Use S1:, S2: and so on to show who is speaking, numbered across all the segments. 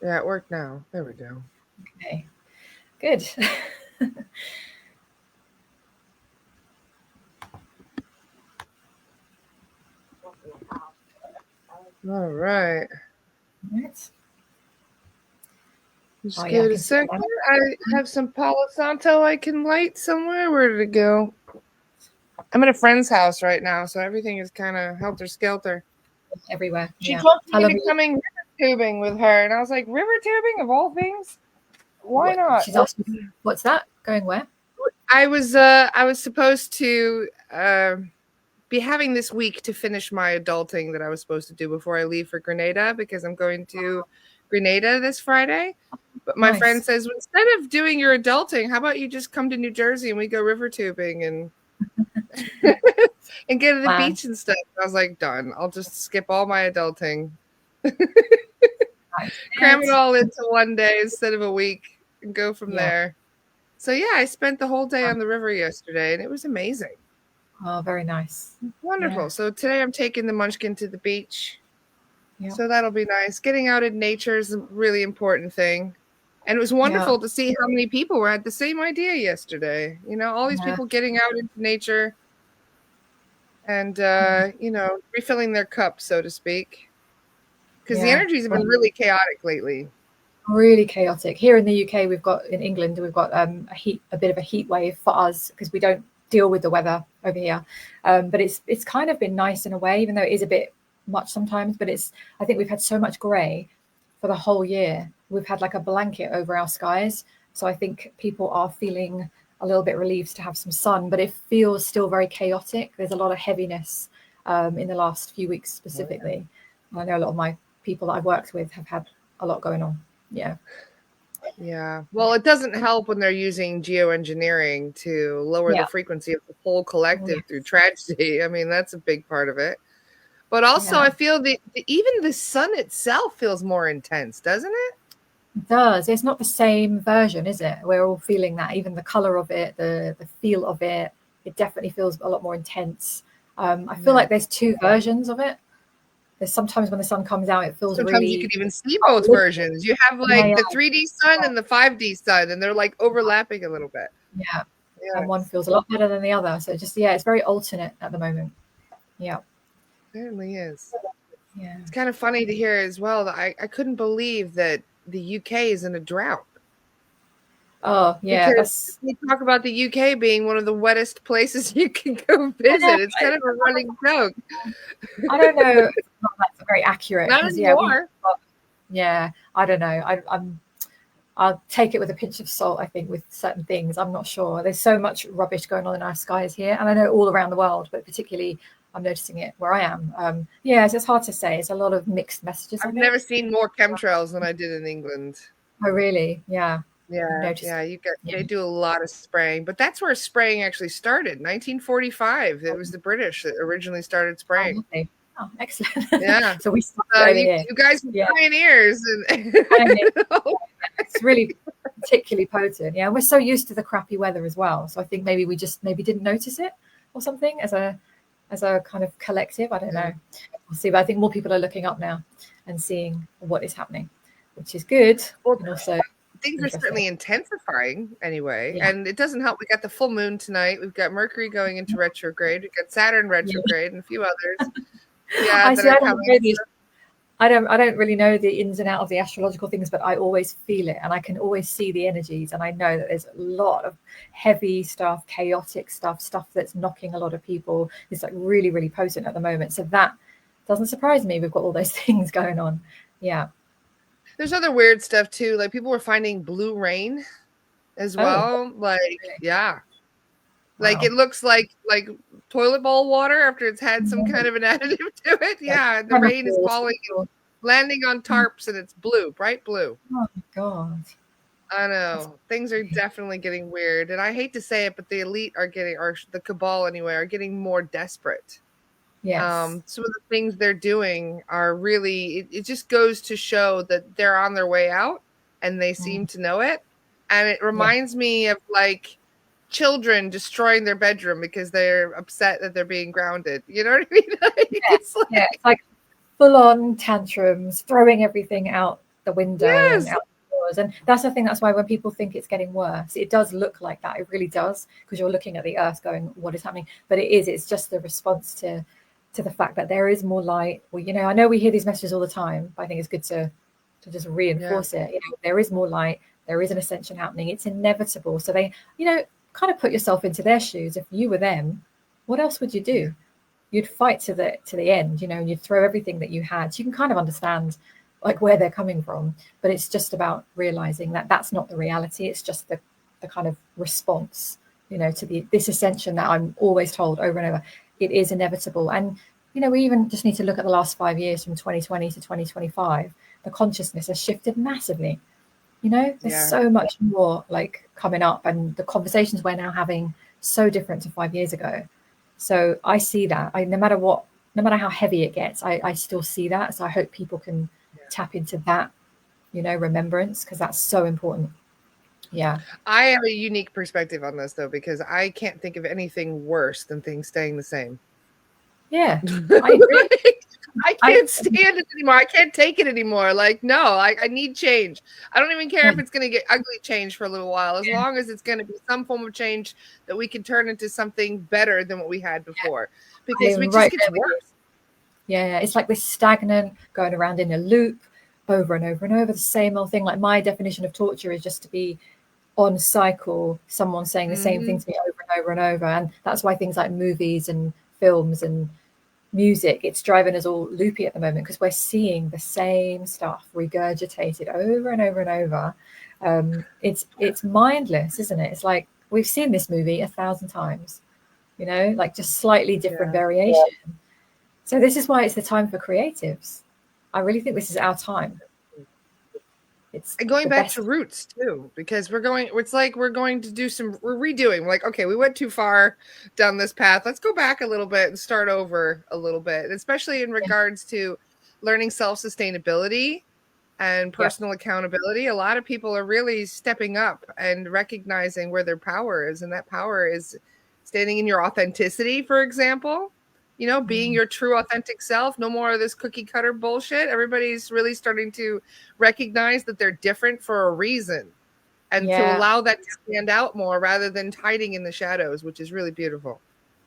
S1: Yeah, it worked now. There we go.
S2: Okay, good.
S1: All right.
S2: Right.
S1: Just
S2: Oh
S1: give
S2: yeah, I
S1: it a
S2: can see it
S1: second.
S2: now.
S1: I have some Palo Santo I can light somewhere. Where did it go? I'm at a friend's house right now, so everything is kind of helter skelter.
S2: Everywhere.
S1: She
S2: Yeah.
S1: talked
S2: How
S1: me
S2: long
S1: into
S2: are you?
S1: coming river tubing with her, and I was like, river tubing of all things? Why
S2: What?
S1: not?
S2: She's asking. What's that? Going where?
S1: I was supposed to be having this week to finish my adulting that I was supposed to do before I leave for Grenada because I'm going to Grenada this Friday. But my friend
S2: Nice.
S1: says, well, instead of doing your adulting, how about you just come to New Jersey and we go river tubing and and get to the
S2: Plan.
S1: beach and stuff. I was like, done. I'll just skip all my adulting, cram it
S2: Nice.
S1: all into one day instead of a week, and go from
S2: Yeah.
S1: there. So yeah, I spent the whole day on the river yesterday, and it was amazing.
S2: Oh, very nice. Yeah.
S1: Wonderful. So today I'm taking the Munchkin to the beach.
S2: Yeah.
S1: So that'll be nice. Getting out in nature is a really important thing. And it was
S2: Yeah.
S1: wonderful to see how many people were had the same idea yesterday. All these
S2: Yeah.
S1: people getting out into nature and, refilling their cups, so to speak. Because the
S2: Yeah.
S1: energies have
S2: Well,
S1: been really chaotic lately.
S2: really chaotic. Here in the UK, in England, we've got a bit of a heat wave for us because we don't deal with the weather over here. But it's kind of been nice in a way, even though it is a bit much sometimes. But I think we've had so much grey for the whole year. We've had like a blanket over our skies, so I think people are feeling a little bit relieved to have some sun. But it feels still very chaotic. There's a lot of heaviness in the last few weeks specifically. I know a lot of my people that I've worked with have had a lot going on. Yeah.
S1: Yeah. Well, it doesn't help when they're using geoengineering to lower the
S2: Yeah.
S1: frequency of the whole
S2: Oh, yeah.
S1: collective through tragedy. I mean, that's a big part of it. But also,
S2: Yeah.
S1: I feel even the sun itself feels more intense, doesn't it?
S2: It does. It's not the same version, is it? We're all feeling that. Even the color of it, the feel of it, it definitely feels a lot more intense. I feel
S1: Yeah.
S2: like there's two versions of it. There's sometimes when the sun comes out, it feels
S1: Sometimes you
S2: really
S1: could even see both
S2: uplifting.
S1: versions. You have
S2: Yeah,
S1: like
S2: yeah,
S1: the 3D sun and the 5D sun, and they're like overlapping a little bit.
S2: yeah.
S1: Yeah,
S2: And one feels a lot better than the other. So just yeah, it's very alternate at the moment. Yeah,
S1: it certainly is.
S2: yeah.
S1: It's kind of funny to hear as well that I couldn't believe that the UK is in a drought
S2: Oh, yeah.
S1: because
S2: That's
S1: we talk about the UK being one of the wettest places you can go visit. It's kind of a running joke.
S2: I don't know if that's very accurate
S1: Not
S2: because yeah,
S1: anymore.
S2: yeah, I don't know. I'll take it with a pinch of salt. I think with certain things, I'm not sure. There's so much rubbish going on in our skies here, and I know all around the world, but particularly I'm noticing it where I am. Yeah, it's hard to say. It's a lot of mixed messages
S1: I've
S2: of it.
S1: never seen more chemtrails than I did in England.
S2: Oh, really? Yeah, I've
S1: Yeah,
S2: noticed.
S1: yeah,
S2: Yeah.
S1: they do a lot of spraying, but that's where spraying actually started. 1945. It was the British that originally started
S2: Oh,
S1: spraying.
S2: lovely. Oh, excellent.
S1: Yeah.
S2: So we started
S1: So
S2: over
S1: you
S2: here.
S1: you guys were
S2: Yeah,
S1: pioneers and
S2: I mean, it's really particularly potent. Yeah, and we're so used to the crappy weather as well. So I think maybe we just maybe didn't notice it or something as a kind of collective. I don't
S1: yeah.
S2: know. We'll see. But I think more people are looking up now and seeing what is happening, which is good
S1: Well,
S2: and also
S1: things are
S2: interesting.
S1: certainly intensifying anyway,
S2: Yeah.
S1: and it doesn't help. We got the full moon tonight. We've got Mercury going into retrograde. We've got Saturn
S2: Yeah.
S1: retrograde and a few others. Yeah,
S2: I
S1: that
S2: see.
S1: are
S2: I don't
S1: coming.
S2: know these. I don't really know the ins and out of the astrological things, but I always feel it and I can always see the energies. And I know that there's a lot of heavy stuff, chaotic stuff that's knocking a lot of people. It's like really, really potent at the moment. So that doesn't surprise me. We've got all those things going on. Yeah.
S1: There's other weird stuff too. Like people were finding blue rain as
S2: Oh,
S1: well. Like,
S2: really?
S1: yeah. Like
S2: Wow.
S1: it looks like toilet bowl water after it's had some
S2: Yeah.
S1: kind of an additive to it.
S2: Like
S1: Yeah, the rain is
S2: chemicals.
S1: falling and landing on tarps and it's blue, bright blue.
S2: Oh my God.
S1: I
S2: That's
S1: know. Things are
S2: crazy.
S1: definitely getting weird. And I hate to say it, but the elite are getting or the cabal anyway are getting more desperate.
S2: Yes.
S1: Some of the things they're doing are really it just goes to show that they're on their way out and they seem
S2: Mm.
S1: to know it. And it
S2: Yeah.
S1: reminds me of like children destroying their bedroom because they're upset that they're being grounded. You know what I mean? Like,
S2: Yeah.
S1: it's like
S2: Yeah. It's like full on tantrums, throwing everything out the window and
S1: Yes.
S2: outdoors. And that's the thing. That's why when people think it's getting worse, it does look like that. It really does, because you're looking at the earth going, what is happening? But it's just the response to the fact that there is more light. Well, I know we hear these messages all the time, but I think it's good to just reinforce it. There is more light. There is an ascension happening. It's inevitable. So they, kind of put yourself into their shoes. If you were them, what else would you do? You'd fight to the end, and you'd throw everything that you had. So you can kind of understand like where they're coming from, but it's just about realizing that that's not the reality. It's just the kind of response, to this ascension that I'm always told over and over. It is inevitable. And we even just need to look at the last 5 years, from 2020 to 2025. The consciousness has shifted massively. There's so much more like coming up, and the conversations we're now having so different to 5 years ago. So I see that. No matter how heavy it gets, I still see that. So I hope people can tap into that, remembrance, because that's so important. Yeah.
S1: I have a unique perspective on this, though, because I can't think of anything worse than things staying the same.
S2: Yeah, I agree.
S1: I can't stand it anymore. I can't take it anymore. Like, no, I need change. I don't even care if it's going to get ugly change for a little while, as long as it's going to be some form of change that we can turn into something better than what we had before. Because we just get worse.
S2: Yeah, it's like this stagnant, going around in a loop over and over and over, the same old thing. Like, my definition of torture is just to be on cycle, someone saying the same thing to me over and over and over. And that's why things like movies and films and music, it's driving us all loopy at the moment, because we're seeing the same stuff regurgitated over and over and over. It's mindless, isn't it? It's like we've seen this movie 1,000 times, like just slightly different variation. So this is why it's the time for creatives. I really think this is our time. It's
S1: going back to roots too, because we're going to do we're redoing. We're like, okay, we went too far down this path. Let's go back a little bit and start over a little bit, especially in regards to learning self-sustainability and personal accountability. A lot of people are really stepping up and recognizing where their power is. And that power is standing in your authenticity, for example. Being your true authentic self. No more of this cookie cutter bullshit. Everybody's really starting to recognize that they're different for a reason, and to allow that to stand out more rather than hiding in the shadows, which is really beautiful.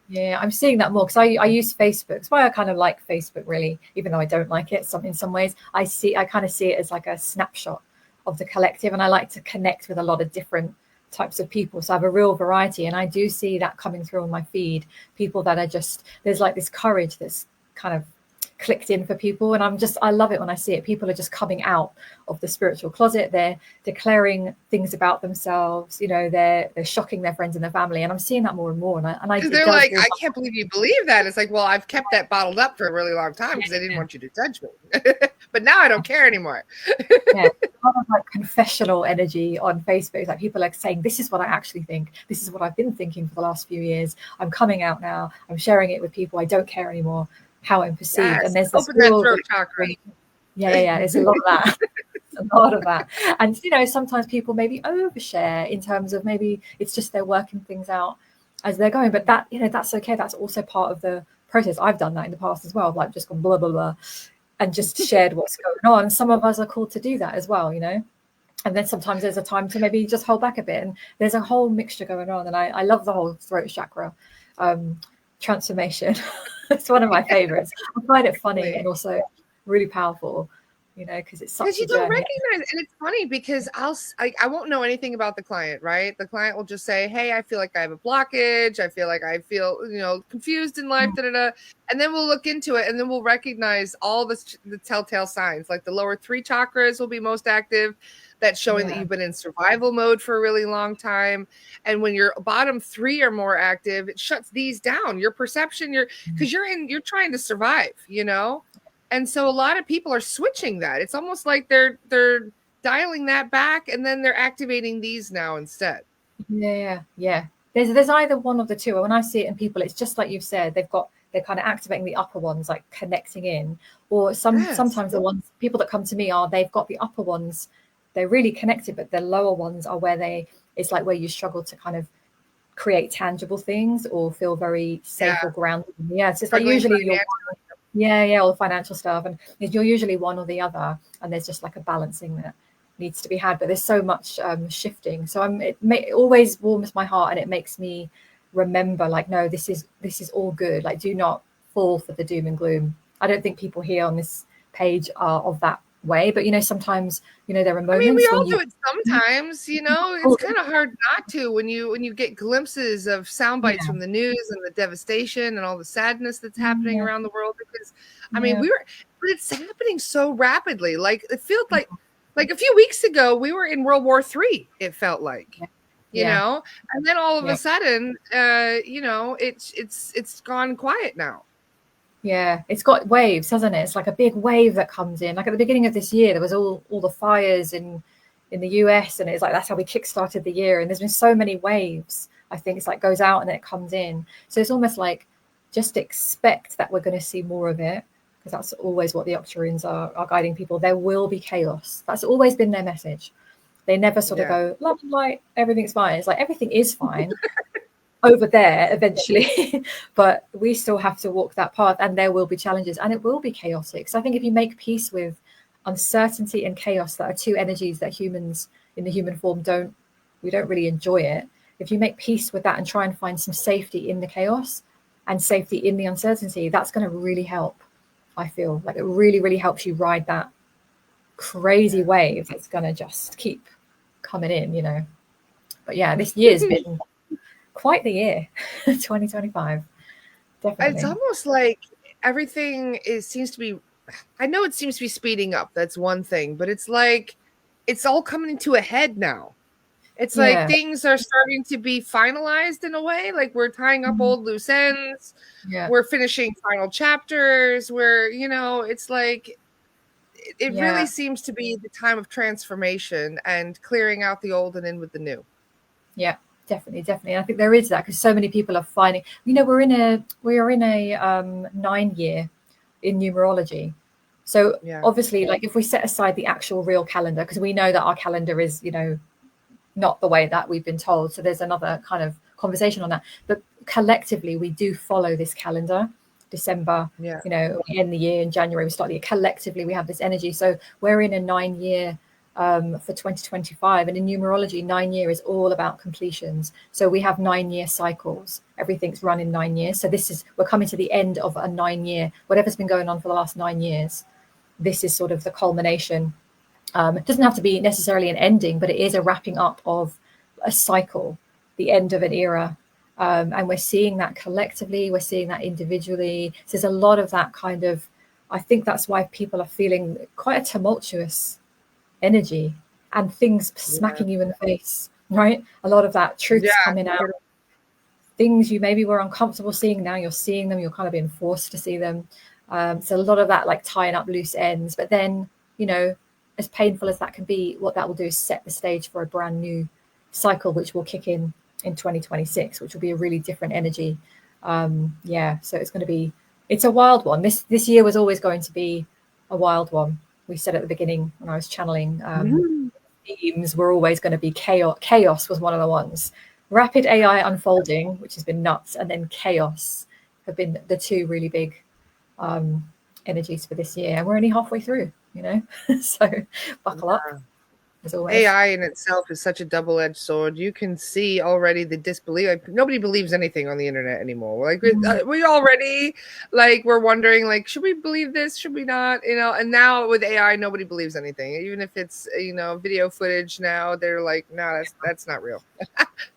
S2: Yeah, I'm seeing that more, because I use Facebook. That's why I kind of like Facebook, really, even though I don't like it in some ways. I kind of see it as like a snapshot of the collective, and I like to connect with a lot of different types of people. So I have a real variety, and I do see that coming through on my feed. People that are just, there's like this courage that's kind of clicked in for people, and I love it when I see it. People are just coming out of the spiritual closet. They're declaring things about themselves. They're shocking their friends and their family, and I'm seeing that more and more. And
S1: they're like, I can't believe you believe that. It's like, well, I've kept that bottled up for a really long time because I didn't want you to judge me, but now I don't care anymore.
S2: Yeah, a lot of like confessional energy on Facebook. It's like people are saying, this is what I actually think. This is what I've been thinking for the last few years. I'm coming out now. I'm sharing it with people. I don't care anymore how I'm perceived.
S1: Yes.
S2: And there's this
S1: open that throat chakra.
S2: Yeah. There's a lot of that. A lot of that. And sometimes people maybe overshare in terms of maybe it's just they're working things out as they're going. But that, that's okay. That's also part of the process. I've done that in the past as well. I've like just gone blah blah blah and just shared what's going on. Some of us are called to do that as well, And then sometimes there's a time to maybe just hold back a bit. And there's a whole mixture going on. And I love the whole throat chakra transformation. It's one of my favorites. I find it funny and also really powerful, because it's such a journey.
S1: Don't recognize, and it's funny because I won't know anything about the client, right? The client will just say, hey, I feel like I have a blockage. I feel confused in life, and then we'll look into it, and then we'll recognize all the telltale signs. Like the lower 3 chakras will be most active. That's showing that you've been in survival mode for a really long time. And when your bottom 3 are more active, it shuts these down. Your perception, because you're trying to survive, And so a lot of people are switching that. It's almost like they're dialing that back, and then they're activating these now instead.
S2: Yeah. There's either one of the two. When I see it in people, it's just like you've said, they're kind of activating the upper ones, like connecting in. Or sometimes the ones, people that come to me they've got the upper ones, they're really connected, but the lower ones are where it's like where you struggle to kind of create tangible things or feel very safe or grounded. Yeah, it's just like usually Yeah, all the financial stuff, and you're usually one or the other, and there's just like a balancing that needs to be had. But there's so much shifting, so it always warms my heart, and it makes me remember, like, no, this is all good. Like, do not fall for the doom and gloom. I don't think people here on this page are of that way, but sometimes there are
S1: I mean, we
S2: moments when
S1: all
S2: you
S1: do it sometimes, it's kind of hard not to when you get glimpses of sound bites
S2: yeah,
S1: from the news and the devastation and all the sadness that's happening
S2: yeah,
S1: around the world. Because I mean,
S2: yeah,
S1: but it's happening so rapidly. Like it feels like a few weeks ago we were in World War III. It felt like,
S2: yeah,
S1: and then all of
S2: yeah.
S1: a sudden, it's gone quiet now.
S2: Yeah, it's got waves, hasn't it? It's like a big wave that comes in. Like at the beginning of this year, there was all the fires in the US, and it's like that's how we kickstarted the year. And there's been so many waves. I think it's like goes out and then it comes in. So it's almost like just expect that we're going to see more of it, because that's always what the Arcturians are guiding people. There will be chaos. That's always been their message. They never sort of
S1: Yeah.
S2: go love and light, everything's fine. It's like everything is fine over there eventually, but we still have to walk that path, and there will be challenges and it will be chaotic. So I think if you make peace with uncertainty and chaos, that are two energies that humans in the human form don't really enjoy it. If you make peace with that and try and find some safety in the chaos and safety in the uncertainty, that's going to really help. I feel like it really, really helps you ride that crazy wave that's going to just keep coming in. But yeah, this year's been quite the year. 2025,
S1: It's
S2: definitely.
S1: almost like everything seems to be, I know it seems to be speeding up. That's one thing, but it's like it's all coming to a head now. It's like
S2: Yeah.
S1: things are starting to be finalized in a way. Like we're tying up
S2: Mhm.
S1: old loose ends.
S2: Yeah.
S1: We're finishing final chapters where, it's like it really
S2: Yeah.
S1: seems to be the time of transformation and clearing out the old and in with the new.
S2: Yeah. Definitely, definitely. And I think there is that because so many people are finding. We are in a 9 year in numerology. So
S1: Yeah.
S2: obviously, like if we set aside the actual real calendar, because we know that our calendar is, not the way that we've been told. So there's another kind of conversation on that. But collectively, we do follow this calendar. December,
S1: Yeah.
S2: we end the year in January, we start the year. Collectively, we have this energy. So we're in a 9 year for 2025. And in numerology, 9 year is all about completions. So we have 9 year cycles. Everything's run in 9 years. So we're coming to the end of a 9 year, whatever's been going on for the last 9 years. This is sort of the culmination. It doesn't have to be necessarily an ending, but it is a wrapping up of a cycle, the end of an era. And we're seeing that collectively, we're seeing that individually. So there's a lot of that kind of, I think that's why people are feeling quite a tumultuous energy and things
S1: Yeah.
S2: smacking you in the face, right? A lot of that truth's
S1: Yeah.
S2: coming out. Things you maybe were uncomfortable seeing, now you're seeing them, you're kind of being forced to see them. So a lot of that, like tying up loose ends, but then, as painful as that can be, what that will do is set the stage for a brand new cycle, which will kick in 2026, which will be a really different energy. Yeah, so it's a wild one. This year was always going to be a wild one. We said at the beginning when I was channeling, themes were always going to be chaos. Chaos was one of the ones. Rapid AI unfolding, which has been nuts, and then chaos have been the two really big um, energies for this year. And we're only halfway through. So buckle up, as always.
S1: AI in itself is such a double-edged sword. You can see already the disbelief. Like, nobody believes anything on the internet anymore. Like we already, like, we're wondering, like, should we believe this? Should we not? And now with AI, nobody believes anything, even if it's video footage. Now they're like, no, that's not real.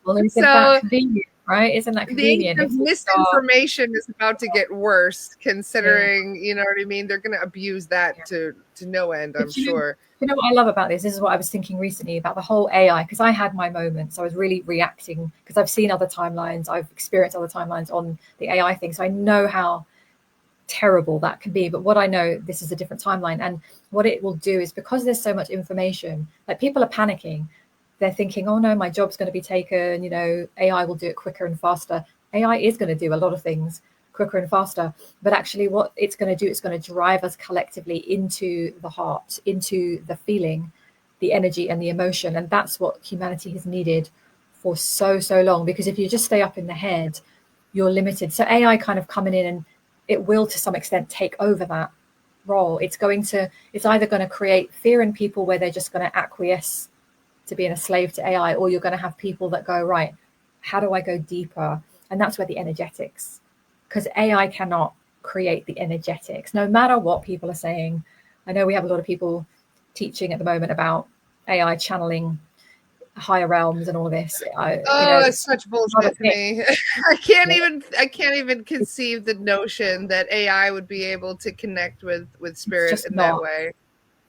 S2: Well, isn't that
S1: So
S2: convenient, right? Isn't that
S1: the age
S2: convenient?
S1: of
S2: If we start,
S1: misinformation is about to get worse,
S2: yeah,
S1: considering, you know what I mean? They're going to abuse that
S2: yeah.
S1: to no end, I'm
S2: But you
S1: sure.
S2: you know what I love about this? This is what I was thinking recently about the whole AI, because I had my moments. I was really reacting because I've seen other timelines, I've experienced other timelines on the AI thing. So I know how terrible that can be. But what I know, this is a different timeline. And what it will do is, because there's so much information, like people are panicking. They're thinking, oh no, my job's going to be taken. AI will do it quicker and faster. AI is going to do a lot of things quicker and faster. But actually, what it's going to do, it's going to drive us collectively into the heart, into the feeling, the energy, and the emotion. And that's what humanity has needed for so, so long. Because if you just stay up in the head, you're limited. So AI kind of coming in and it will to some extent take over that role. It's either going to create fear in people where they're just going to acquiesce to being a slave to AI, or you're going to have people that go, right, how do I go deeper? And that's where the energetics, because AI cannot create the energetics, no matter what people are saying. I know we have a lot of people teaching at the moment about AI channeling higher realms and all of this.
S1: It's such bullshit to me. I can't even conceive the notion that AI would be able to connect with spirit in that way.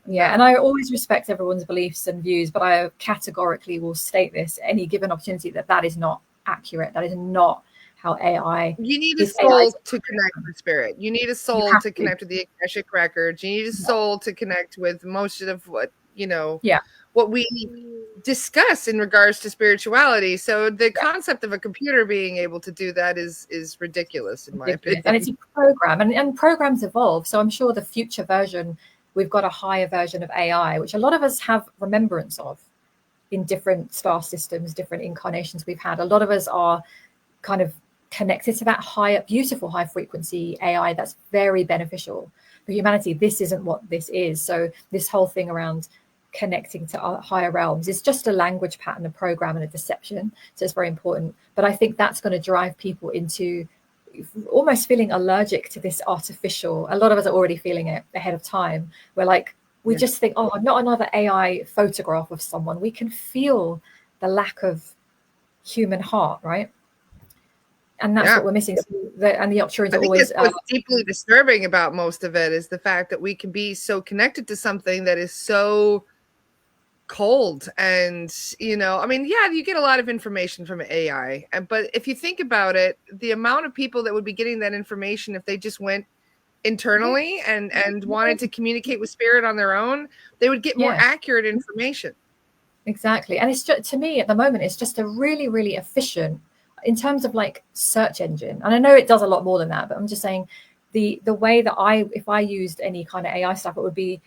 S2: Yeah, and I always respect everyone's beliefs and views, but I categorically will state this any given opportunity that is not accurate. That is not how AI.
S1: You need a soul to connect with spirit. You need a soul to connect with the Akashic records. You need a soul to connect with most of what what we discuss in regards to spirituality. So the concept of a computer being able to do that is ridiculous in my opinion.
S2: And it's a program, and programs evolve. So I'm sure the future version, we've got a higher version of AI, which a lot of us have remembrance of in different star systems, different incarnations we've had. A lot of us are kind of connected to that higher, beautiful high frequency AI that's very beneficial for humanity. This isn't what this is. So this whole thing around connecting to higher realms is just a language pattern, a program, and a deception. So it's very important. But I think that's going to drive people into almost feeling allergic to this artificial. A lot of us are already feeling it ahead of time. We're like, we just think, oh, not another AI photograph of someone. We can feel the lack of human heart, right? And that's what we're missing. And the Arcturians are always.
S1: What's deeply disturbing about most of it is the fact that we can be so connected to something that is so cold. And you get a lot of information from AI, but if you think about it, the amount of people that would be getting that information if they just went internally and wanted to communicate with spirit on their own, they would get more accurate information.
S2: Exactly. And it's just, to me at the moment, it's just a really, really efficient in terms of like search engine. And I know it does a lot more than that, but I'm just saying the way that if I used any kind of AI stuff, it would be,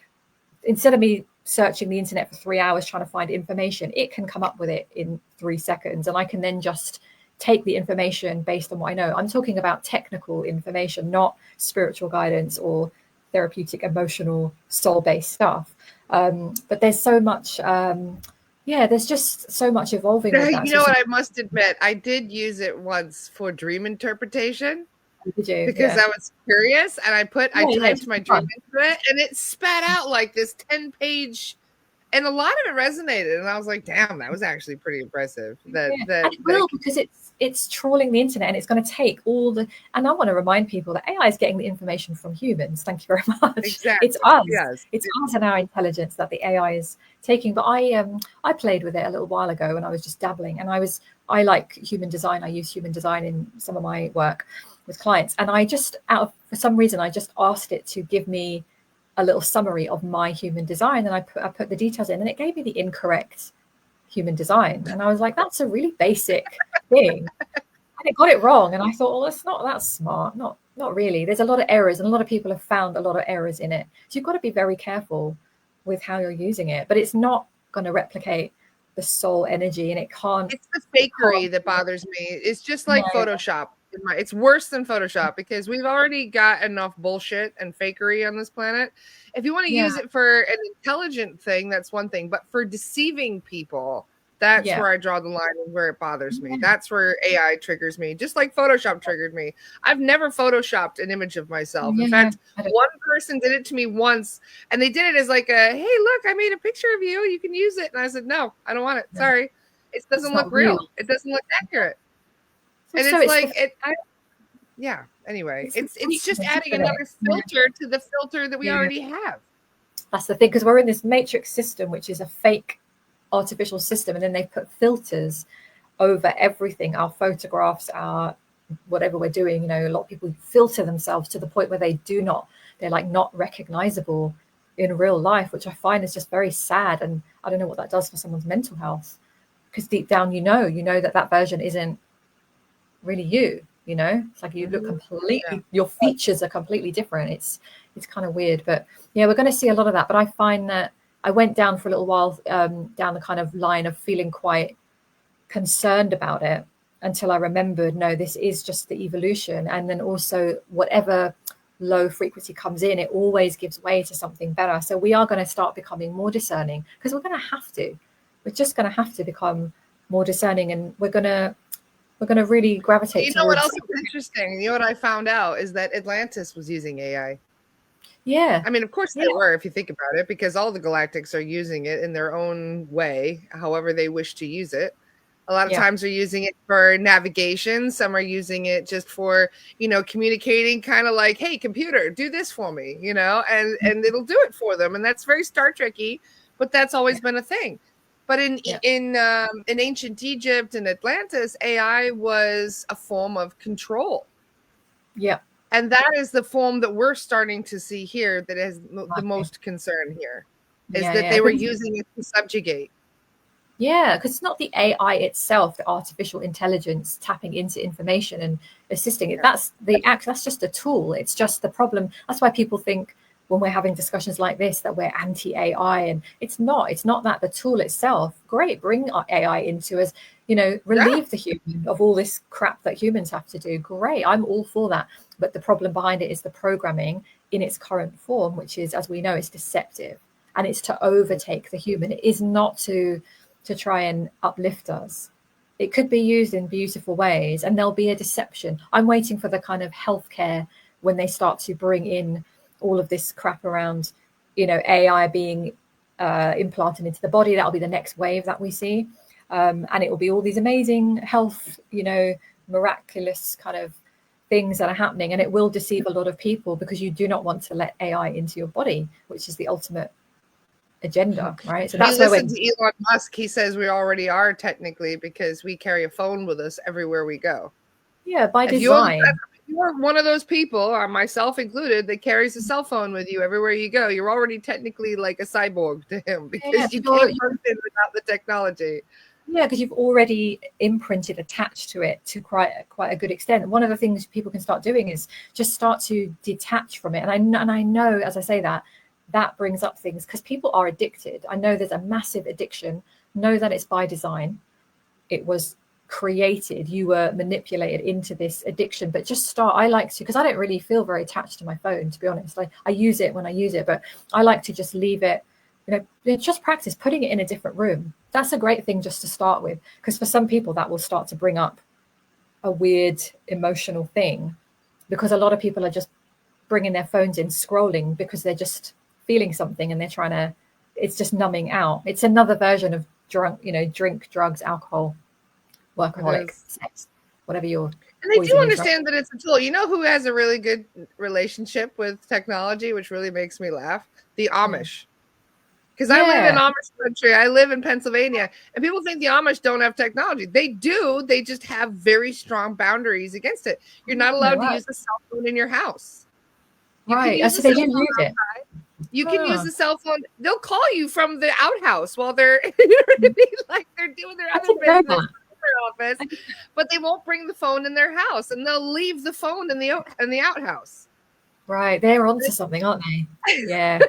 S2: instead of me searching the internet for 3 hours trying to find information, it can come up with it in 3 seconds. And I can then just take the information based on what I know. I'm talking about technical information, not spiritual guidance or therapeutic, emotional, soul-based stuff. But there's so much, there's just so much evolving with that.
S1: You know what, I must admit, I did use it once for dream interpretation. Because I was curious, and I typed my dream into it, and it spat out like this 10-page, and a lot of it resonated, and I was like, damn, that was actually pretty impressive. And
S2: it will, because it's trawling the internet, and it's going to take all the, and I want to remind people that AI is getting the information from humans. Thank you very much.
S1: Exactly.
S2: It's us. Yes. It's us and our intelligence that the AI is taking. But I played with it a little while ago, and I was just dabbling, and I like human design. I use human design in some of my work with clients, and I just for some reason I just asked it to give me a little summary of my human design, and I put the details in, and it gave me the incorrect human design, and I was like, that's a really basic thing, and it got it wrong, and I thought, well, it's not that smart. Not really. There's a lot of errors, and a lot of people have found a lot of errors in it, so you've got to be very careful with how you're using it. But it's not going to replicate the soul energy, and it can't.
S1: It's the fakery that bothers me. It's just like Photoshop. It's worse than Photoshop, because we've already got enough bullshit and fakery on this planet. If you want to use it for an intelligent thing, that's one thing, but for deceiving people, that's where I draw the line and where it bothers me. That's where AI triggers me, just like Photoshop triggered me. I've never Photoshopped an image of myself. In fact, one person did it to me once, and they did it as like hey, look, I made a picture of you. You can use it. And I said, no, I don't want it. Sorry. It doesn't look real. It doesn't look accurate. And so it's like anyway, it's just adding another filter to the filter that we already have.
S2: That's the thing, because we're in this matrix system, which is a fake artificial system, and then they put filters over everything, our photographs, our whatever we're doing. A lot of people filter themselves to the point where they're like not recognizable in real life, which I find is just very sad. And I don't know what that does for someone's mental health, because deep down you know that version isn't really you. It's like you look completely, your features are completely different. It's kind of weird, but we're going to see a lot of that. But I find that I went down for a little while down the kind of line of feeling quite concerned about it, until I remembered, no, this is just the evolution. And then also whatever low frequency comes in, it always gives way to something better. So we are going to start becoming more discerning, because we're going to have to. We're just going to have to become more discerning, and we're going to really gravitate
S1: You know what
S2: towards.
S1: else is interesting? You know what I found out is that Atlantis was using AI.
S2: Yeah.
S1: I mean, of course they were, if you think about it, because all the galactics are using it in their own way, however they wish to use it. A lot of times they're using it for navigation. Some are using it just for, communicating, kind of like, hey, computer, do this for me, and it'll do it for them. And that's very Star Trek-y, but that's always been a thing. But in ancient Egypt and Atlantis, AI was a form of control.
S2: Yeah.
S1: And that is the form that we're starting to see here that has the most concern here, is that they were using it to subjugate.
S2: Yeah, because it's not the AI itself, the artificial intelligence tapping into information and assisting it. That's just a tool. It's just the problem. That's why people think when we're having discussions like this that we're anti-AI, and it's not. It's not that. The tool itself, great, bring AI into us, relieve the human of all this crap that humans have to do. Great, I'm all for that. But the problem behind it is the programming in its current form, which is, as we know, is deceptive, and it's to overtake the human. It is not to try and uplift us. It could be used in beautiful ways, and there'll be a deception. I'm waiting for the kind of healthcare when they start to bring in all of this crap around, AI being implanted into the body. That'll be the next wave that we see. And it will be all these amazing health, miraculous kind of things that are happening. And it will deceive a lot of people, because you do not want to let AI into your body, which is the ultimate agenda, right? So that's
S1: where listen to Elon Musk. He says we already are, technically, because we carry a phone with us everywhere we go.
S2: Yeah, by design.
S1: If you're one of those people, or myself included, that carries a cell phone with you everywhere you go, you're already technically like a cyborg to him, because you can't function without the technology.
S2: Yeah, because you've already imprinted, attached to it to quite a good extent. One of the things people can start doing is just start to detach from it. And I know, as I say that brings up things, because people are addicted. I know there's a massive addiction. Know that it's by design. It was created. You were manipulated into this addiction. But just start. I like to, because I don't really feel very attached to my phone, to be honest. I use it when I use it, but I like to just leave it. Just practice putting it in a different room. That's a great thing just to start with, because for some people that will start to bring up a weird emotional thing, because a lot of people are just bringing their phones in, scrolling, because they're just feeling something and they're trying to, it's just numbing out. It's another version of drink, drugs, alcohol, workaholic, sex, whatever you're.
S1: And they do understand that it's a tool. You know who has a really good relationship with technology, which really makes me laugh? The Amish. Because I live in Amish country. I live in Pennsylvania. And people think the Amish don't have technology. They do. They just have very strong boundaries against it. You're not allowed to use a cell phone in your house.
S2: Right. So they do use it.
S1: You can use the cell phone. They'll call you from the outhouse while they're, like they're doing their other business in their office, but they won't bring the phone in their house, and they'll leave the phone in the outhouse.
S2: Right. They're onto something, aren't they? Yeah.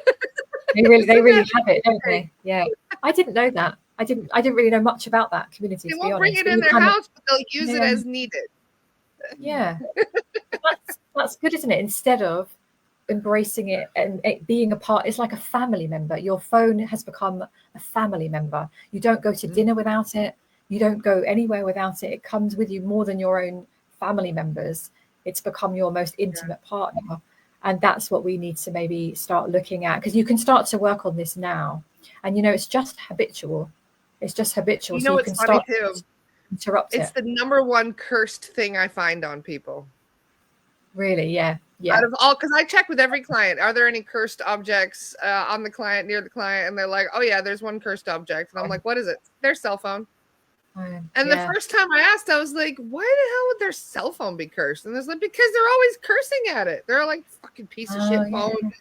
S2: They really have it, don't they? Yeah. I didn't know that. I didn't really know much about that community.
S1: They won't bring it in their house, but they'll use it as needed.
S2: Yeah. That's good, isn't it? Instead of embracing it and it being a part, it's like a family member. Your phone has become a family member. You don't go to dinner without it. You don't go anywhere without it. It comes with you more than your own family members. It's become your most intimate partner. And that's what we need to maybe start looking at, because you can start to work on this now. And, it's just habitual. It's just habitual.
S1: So you can start to
S2: interrupt it.
S1: It's the number one cursed thing I find on people.
S2: Really? Yeah.
S1: Out of all, because I check with every client, are there any cursed objects on the client, near the client? And they're like, oh yeah, there's one cursed object. And I'm like, what is it? Their cell phone. And the first time I asked, I was like, why the hell would their cell phone be cursed? And it's like, because they're always cursing at it. They're like, fucking piece of shit phone,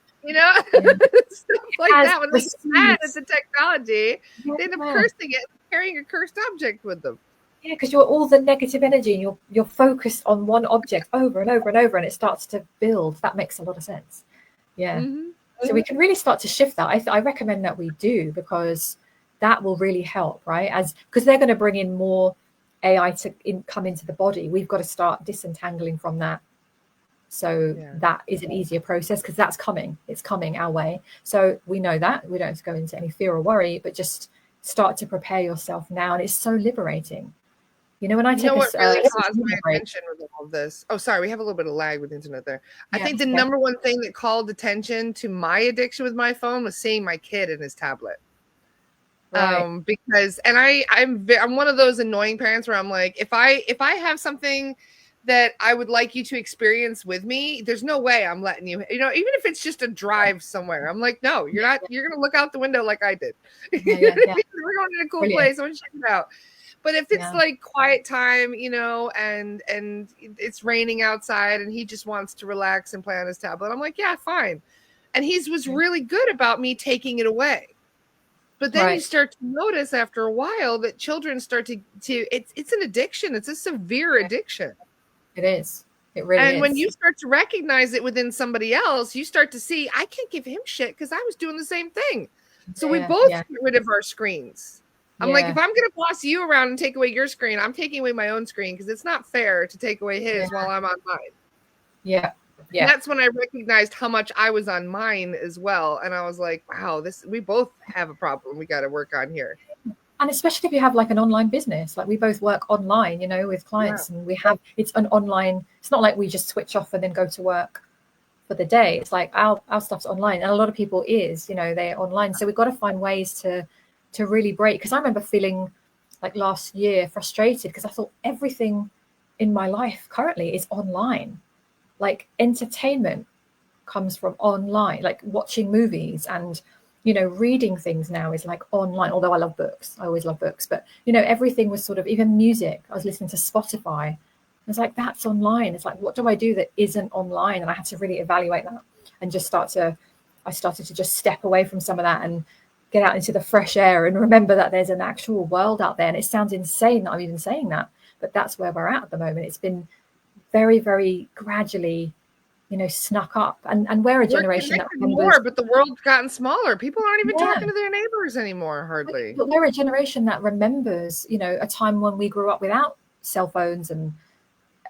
S1: stuff like that. When they're mad at the technology, they end up cursing it, carrying a cursed object with them.
S2: Yeah, because you're all the negative energy, and you're focused on one object over and over and over, and it starts to build. That makes a lot of sense. Yeah. So we can really start to shift that. I recommend that we do, because that will really help, right? Because they're going to bring in more AI to come into the body, we've got to start disentangling from that. So that is an easier process, because that's coming. It's coming our way. So we know that. We don't have to go into any fear or worry, but just start to prepare yourself now. And it's so liberating. You know, when I take
S1: what really caught my attention with all of this. Oh, sorry, we have a little bit of lag with the internet there. I think the number one thing that called attention to my addiction with my phone was seeing my kid and his tablet. Right. Because, and I'm one of those annoying parents where I'm like, if I have something that I would like you to experience with me, there's no way I'm letting you, even if it's just a drive somewhere, I'm like, no, you're not, you're going to look out the window like I did. We're going to a cool place. I want to check it out. But if it's like quiet time, and it's raining outside and he just wants to relax and play on his tablet, I'm like, yeah, fine. And he was really good about me taking it away. But then you start to notice after a while that children start to it's an addiction. It's a severe addiction.
S2: It is. It really is.
S1: And when you start to recognize it within somebody else, you start to see, I can't give him shit because I was doing the same thing. So we both get rid of our screens. I'm like, if I'm going to boss you around and take away your screen, I'm taking away my own screen, because it's not fair to take away his while I'm on mine. Yeah. Yeah. And that's when I recognized how much I was on mine as well. And I was like, wow, we both have a problem we got to work on here.
S2: And especially if you have like an online business, like we both work online, with clients, and it's an online, it's not like we just switch off and then go to work for the day. It's like our stuff's online, and a lot of people they're online. So we've got to find ways to really break. Because I remember feeling like last year frustrated, because I thought everything in my life currently is online. Like entertainment comes from online, like watching movies and, reading things now is like online, although I love books. I always love books. But, everything was sort of, even music, I was listening to Spotify. It's like, that's online. It's like, what do I do that isn't online? And I had to really evaluate that and just I started to just step away from some of that and get out into the fresh air and remember that there's an actual world out there. And it sounds insane that I'm even saying that, but that's where we're at the moment. It's been very, very gradually, snuck up, and we're a generation that remembers
S1: more, but the world's gotten smaller. People aren't even talking to their neighbors anymore, hardly.
S2: But we're a generation that remembers, a time when we grew up without cell phones and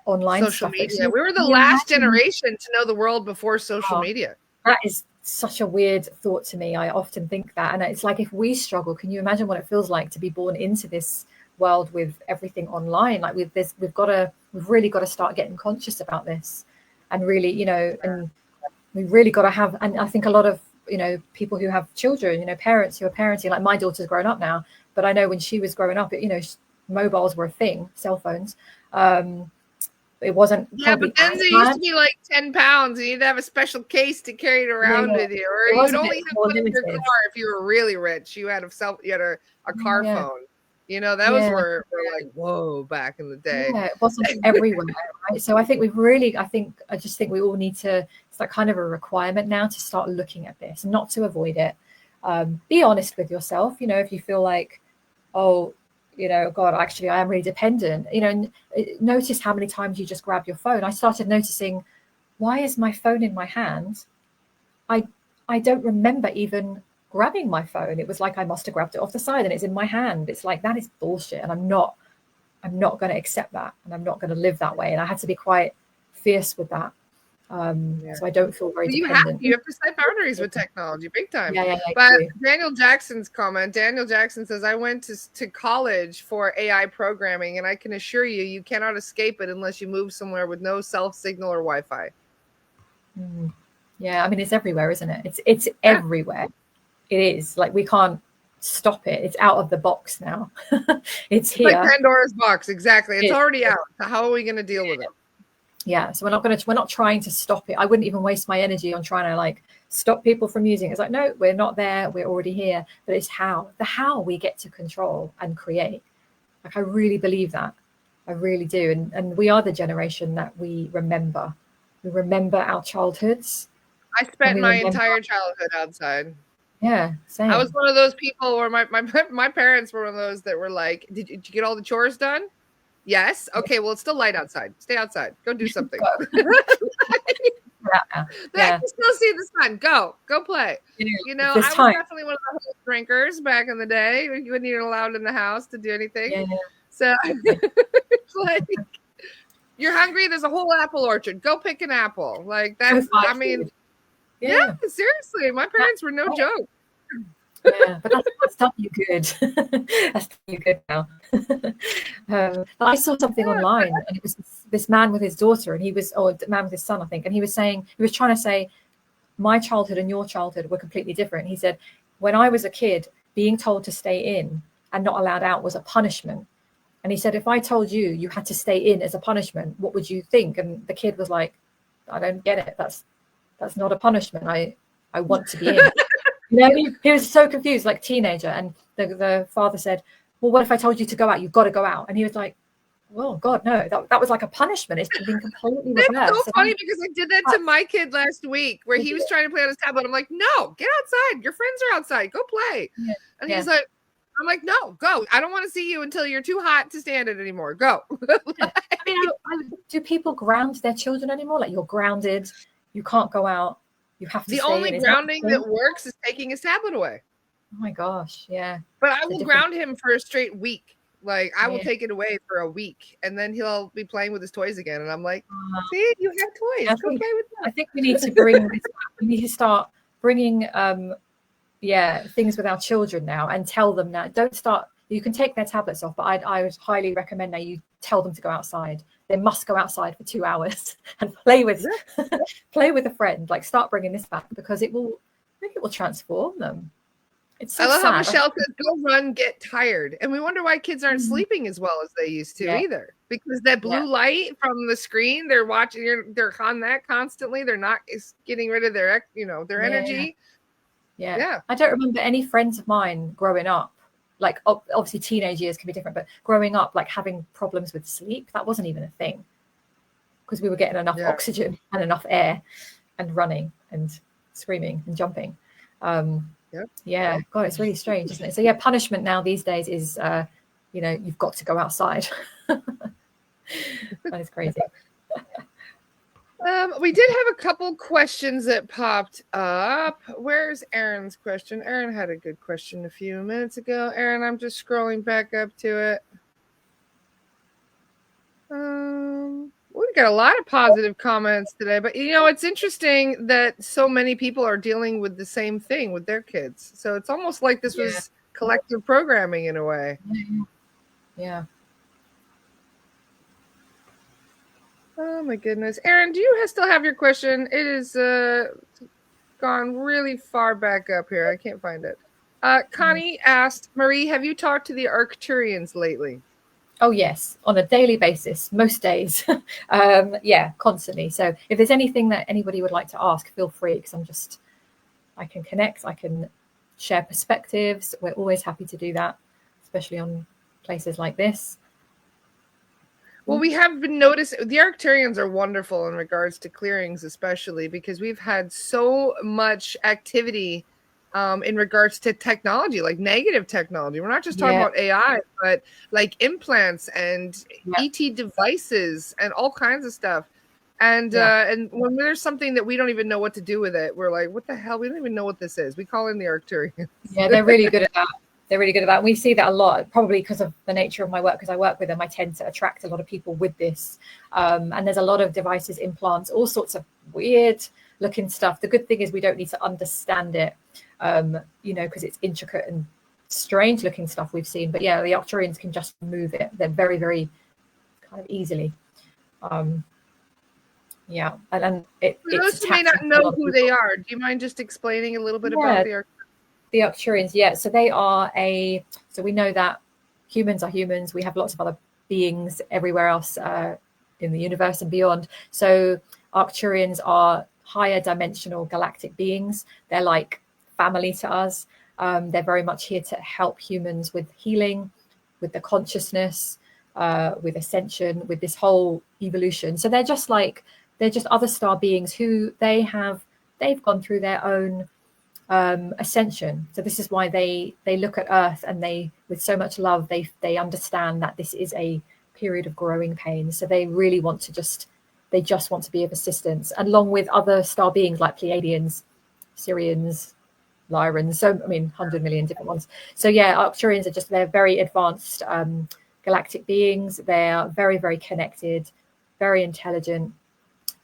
S2: online
S1: social media. We were the last generation to know the world before social media.
S2: That is such a weird thought to me. I often think that, and it's like, if we struggle, can you imagine what it feels like to be born into this world with everything online? Like we've really got to start getting conscious about this, and really, and we've really got to have, and I think a lot of, people who have children, parents who are parenting, like my daughter's grown up now, but I know when she was growing up, mobiles were a thing, cell phones. It wasn't.
S1: Yeah, but then they used to be like 10 pounds, and you'd have a special case to carry it around with you, or you'd only have one in your car if you were really rich. You had a car phone. Those were like, whoa, back in the day.
S2: Yeah, it wasn't everywhere, right? So I think I just think we all need to, it's like kind of a requirement now to start looking at this, not to avoid it. Be honest with yourself, if you feel like, oh, God, actually, I am really dependent, notice how many times you just grab your phone. I started noticing, why is my phone in my hand? I don't remember even grabbing my phone. It was like I must have grabbed it off the side and it's in my hand. It's like, that is bullshit. And I'm not going to accept that. And I'm not going to live that way. And I had to be quite fierce with that. So I don't feel very dependent.
S1: You have to set boundaries with technology, big time. But Daniel Jackson's comment, Daniel Jackson says, I went to college for AI programming, and I can assure you, you cannot escape it unless you move somewhere with no cell signal or Wi-Fi.
S2: Yeah, I mean, it's everywhere, isn't it? It's everywhere. It is. Like, we can't stop it. It's out of the box now. It's here.
S1: Like Pandora's box, exactly. It's already out. So how are we going to deal with it?
S2: Yeah, so we're not trying to stop it. I wouldn't even waste my energy on trying to like stop people from using it. It's like, no, we're not there. We're already here. But it's how we get to control and create. Like, I really believe that. I really do. And we are the generation that we remember. We remember our childhoods.
S1: I spent my entire childhood outside.
S2: Yeah, same.
S1: I was one of those people where my parents were one of those that were like, did you get all the chores done? Yes. Okay. Well, it's still light outside. Stay outside. Go do something. I can still see the sun. Go play. I was definitely one of the drinkers back in the day. You wouldn't even allowed in the house to do anything. So it's like, you're hungry, there's a whole apple orchard. Go pick an apple. Like that's, I mean, yeah, seriously, my parents were no joke.
S2: Yeah, but that's done you good. That's done you good now. I saw something online, and it was this man with his daughter, and he was, or man with his son, I think, and he was saying, he was trying to say, my childhood and your childhood were completely different. He said, when I was a kid, being told to stay in and not allowed out was a punishment. And he said, if I told you you had to stay in as a punishment, what would you think? And the kid was like, I don't get it. That's not a punishment. I want to be in. You know, he was so confused, like teenager. And the father said, well, what if I told you to go out? You've got to go out. And he was like, well, God, no, that was like a punishment. It's been completely reversed.
S1: That's so funny because I did that to my kid last week where he was trying to play on his tablet. I'm like, no, get outside. Your friends are outside. Go play. Yeah. And he's like, I'm like, no, go. I don't want to see you until you're too hot to stand it anymore. Go.
S2: I mean, do people ground their children anymore? Like, you're grounded. You can't go out. You have to.
S1: The only grounding that works is taking his tablet away.
S2: Oh my gosh, yeah.
S1: But I will ground him for a straight week. Like, I will take it away for a week, and then he'll be playing with his toys again. And I'm like, see, you have toys. Go play with them.
S2: I think we need to bring this. We need to start bringing, things with our children now, and tell them now. Don't start. You can take their tablets off, but I would highly recommend that you tell them to go outside. They must go outside for 2 hours and play with play with a friend. Like, start bringing this back, because it will transform them. It's so
S1: I love
S2: sad.
S1: how Michelle says, go run, get tired. And we wonder why kids aren't sleeping as well as they used to either. Because that blue light from the screen, they're watching, they're on that constantly. They're not getting rid of their energy.
S2: Yeah. I don't remember any friends of mine growing up. Like, obviously teenage years can be different, but growing up, like, having problems with sleep, that wasn't even a thing, because we were getting enough oxygen and enough air and running and screaming and jumping. God, it's really strange, isn't it? So punishment now these days is you've got to go outside. That is crazy.
S1: We did have a couple questions that popped up. Where's Aaron's question? Aaron had a good question a few minutes ago. Aaron, I'm just scrolling back up to it. We've got a lot of positive comments today, but it's interesting that so many people are dealing with the same thing with their kids. So it's almost like this was collective programming in a way.
S2: Yeah.
S1: Oh my goodness. Aaron, do you still have your question? It is gone really far back up here. I can't find it. Connie asked, Marie, have you talked to the Arcturians lately?
S2: Oh, yes, on a daily basis, most days. Constantly. So if there's anything that anybody would like to ask, feel free, because I can connect, I can share perspectives. We're always happy to do that, especially on places like this.
S1: Well, we have been noticing the Arcturians are wonderful in regards to clearings, especially because we've had so much activity in regards to technology, like negative technology. We're not just talking about AI, but like implants and ET devices and all kinds of stuff. And when there's something that we don't even know what to do with it, we're like, what the hell? We don't even know what this is. We call in the Arcturians.
S2: Yeah, they're really good at that. They're really good at that. And we see that a lot, probably because of the nature of my work, because I work with them. I tend to attract a lot of people with this. And there's a lot of devices, implants, all sorts of weird looking stuff. The good thing is we don't need to understand it, because it's intricate and strange looking stuff we've seen. But the Arcturians can just move it. They're very, very kind of easily. And
S1: for those who may not know who they are, do you mind just explaining a little bit about the Arcturians?
S2: The Arcturians, so they are so we know that humans are humans. We have lots of other beings everywhere else in the universe and beyond. So Arcturians are higher dimensional galactic beings. They're like family to us. They're very much here to help humans with healing, with the consciousness, with ascension, with this whole evolution. So they're just other star beings who they've gone through their own ascension. So this is why they look at Earth, and they, with so much love, they understand that this is a period of growing pains. So they really want to just want to be of assistance, along with other star beings like Pleiadians, Syrians, Lyrans. So 100 million different ones. So Arcturians are they're very advanced galactic beings. They are very, very connected, very intelligent,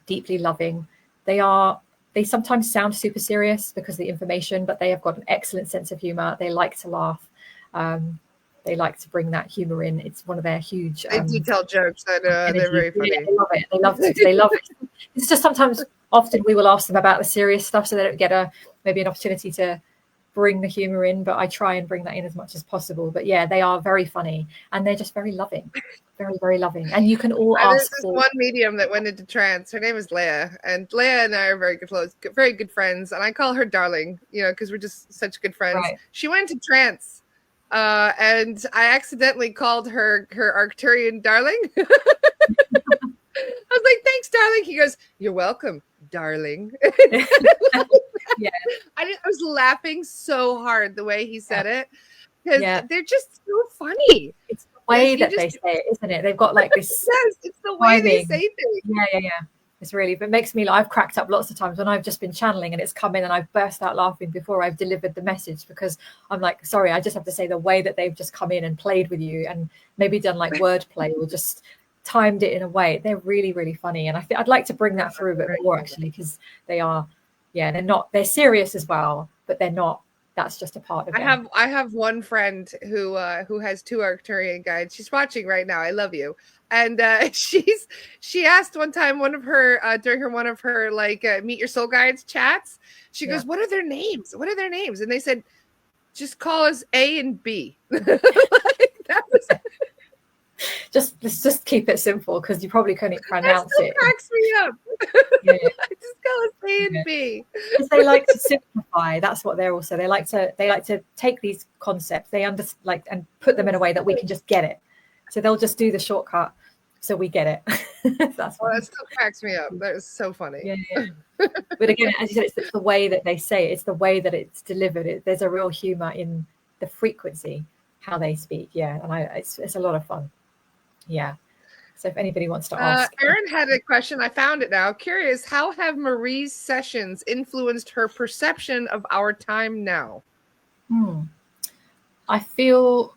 S2: deeply loving. They sometimes sound super serious because of the information, but they have got an excellent sense of humor. They like to laugh. They like to bring that humor in. It's one of their huge.
S1: They do tell jokes, and they're very funny.
S2: Yeah, they love it. They love it. They love it. It's just sometimes, often we will ask them about the serious stuff, so they don't get maybe an opportunity to bring the humor in. But I try and bring that in as much as possible. But yeah, they are very funny, and they're just very loving, very, very loving. And you can all ask.
S1: There's this one medium that went into trance. Her name is Leia, and Leia and I are very good friends. And I call her darling, because we're just such good friends.
S2: Right.
S1: She went into trance, and I accidentally called her Arcturian darling. I was like, "Thanks, darling." He goes, "You're welcome, darling."
S2: Yeah,
S1: I was laughing so hard the way he said it, because they're just so funny.
S2: It's the way that they say it, isn't it? They've got like this.
S1: Yes, it's the way they say things.
S2: Yeah. It's really, but it makes me. I've cracked up lots of times when I've just been channeling and it's come in and I've burst out laughing before I've delivered the message, because I'm like, sorry, I just have to say the way that they've just come in and played with you and maybe done like wordplay or just timed it in a way. They're really, really funny, and I'd like to bring that through a bit more actually, because they are. Yeah, they're serious as well, but they're not. That's just a part of it.
S1: I have one friend who has 2 Arcturian guides. She's watching right now. I love you. And she asked one time one of her during one of her Meet Your Soul Guides chats. She goes, "What are their names? What are their names?" And they said, "Just call us A and B." That was
S2: let's just keep it simple, because you probably couldn't pronounce it.
S1: That cracks me up.
S2: Yeah.
S1: Just call us A and B.
S2: Because they like to simplify. That's what they're also. They like to take these concepts, and put them in a way that we can just get it. So they'll just do the shortcut, so we get it. That
S1: still cracks me up. That is so funny.
S2: Yeah. But again, as you said, it's the way that they say it. It's the way that it's delivered. There's a real humor in the frequency, how they speak. Yeah, and it's a lot of fun. Yeah. So if anybody wants to ask.
S1: Erin had a question. I found it now. Curious, how have Marie's sessions influenced her perception of our time now?
S2: I feel,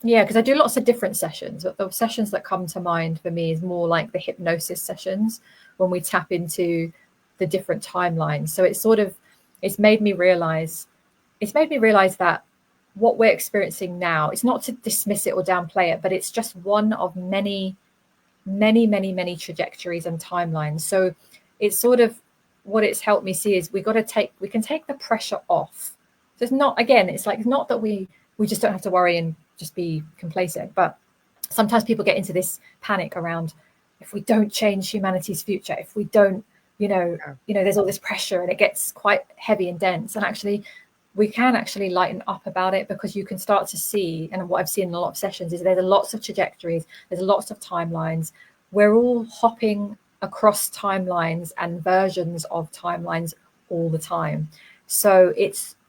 S2: because I do lots of different sessions, but the sessions that come to mind for me is more like the hypnosis sessions, when we tap into the different timelines. So it's made me realize that what we're experiencing now, it's not to dismiss it or downplay it, but it's just one of many trajectories and timelines. So it's sort of what it's helped me see is we can take the pressure off. So it's not that we just don't have to worry and just be complacent, but sometimes people get into this panic around, if we don't change humanity's future, if we don't, there's all this pressure and it gets quite heavy and dense. And actually we can actually lighten up about it, because you can start to see, and what I've seen in a lot of sessions is there's lots of trajectories, there's lots of timelines. We're all hopping across timelines and versions of timelines all the time. So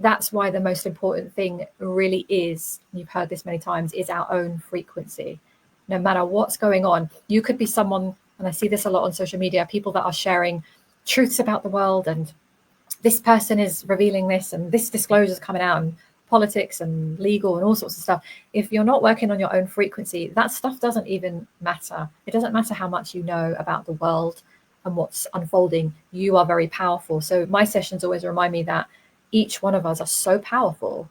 S2: that's why the most important thing really is, you've heard this many times, is our own frequency. No matter what's going on, you could be someone, and I see this a lot on social media, people that are sharing truths about the world, and this person is revealing this, and this disclosure is coming out, and politics and legal and all sorts of stuff. If you're not working on your own frequency, that stuff doesn't even matter. It doesn't matter how much you know about the world and what's unfolding. You are very powerful. So my sessions always remind me that each one of us are so powerful.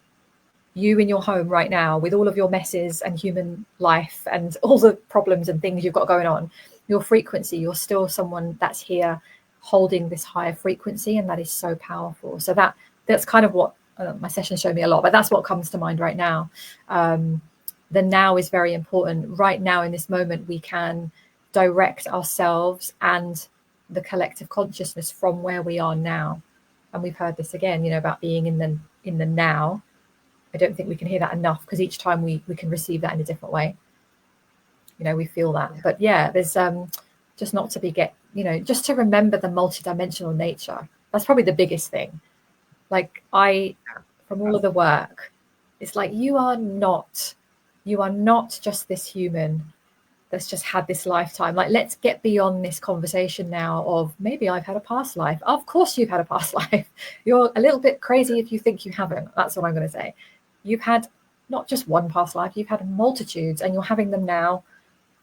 S2: You in your home right now, with all of your messes and human life and all the problems and things you've got going on, your frequency, you're still someone that's here holding this higher frequency, and that is so powerful. So that's kind of what my sessions show me a lot, but that's what comes to mind right now. The now is very important. Right now, in this moment, we can direct ourselves and the collective consciousness from where we are now. And we've heard this again, about being in the now. I don't think we can hear that enough, because each time we can receive that in a different way. We feel that. But there's just not to just to remember the multidimensional nature. That's probably the biggest thing. From all of the work, it's like you are not just this human that's just had this lifetime. Let's get beyond this conversation now of maybe I've had a past life. Of course you've had a past life. You're a little bit crazy if you think you haven't. That's what I'm going to say. You've had not just one past life, you've had multitudes, and you're having them now,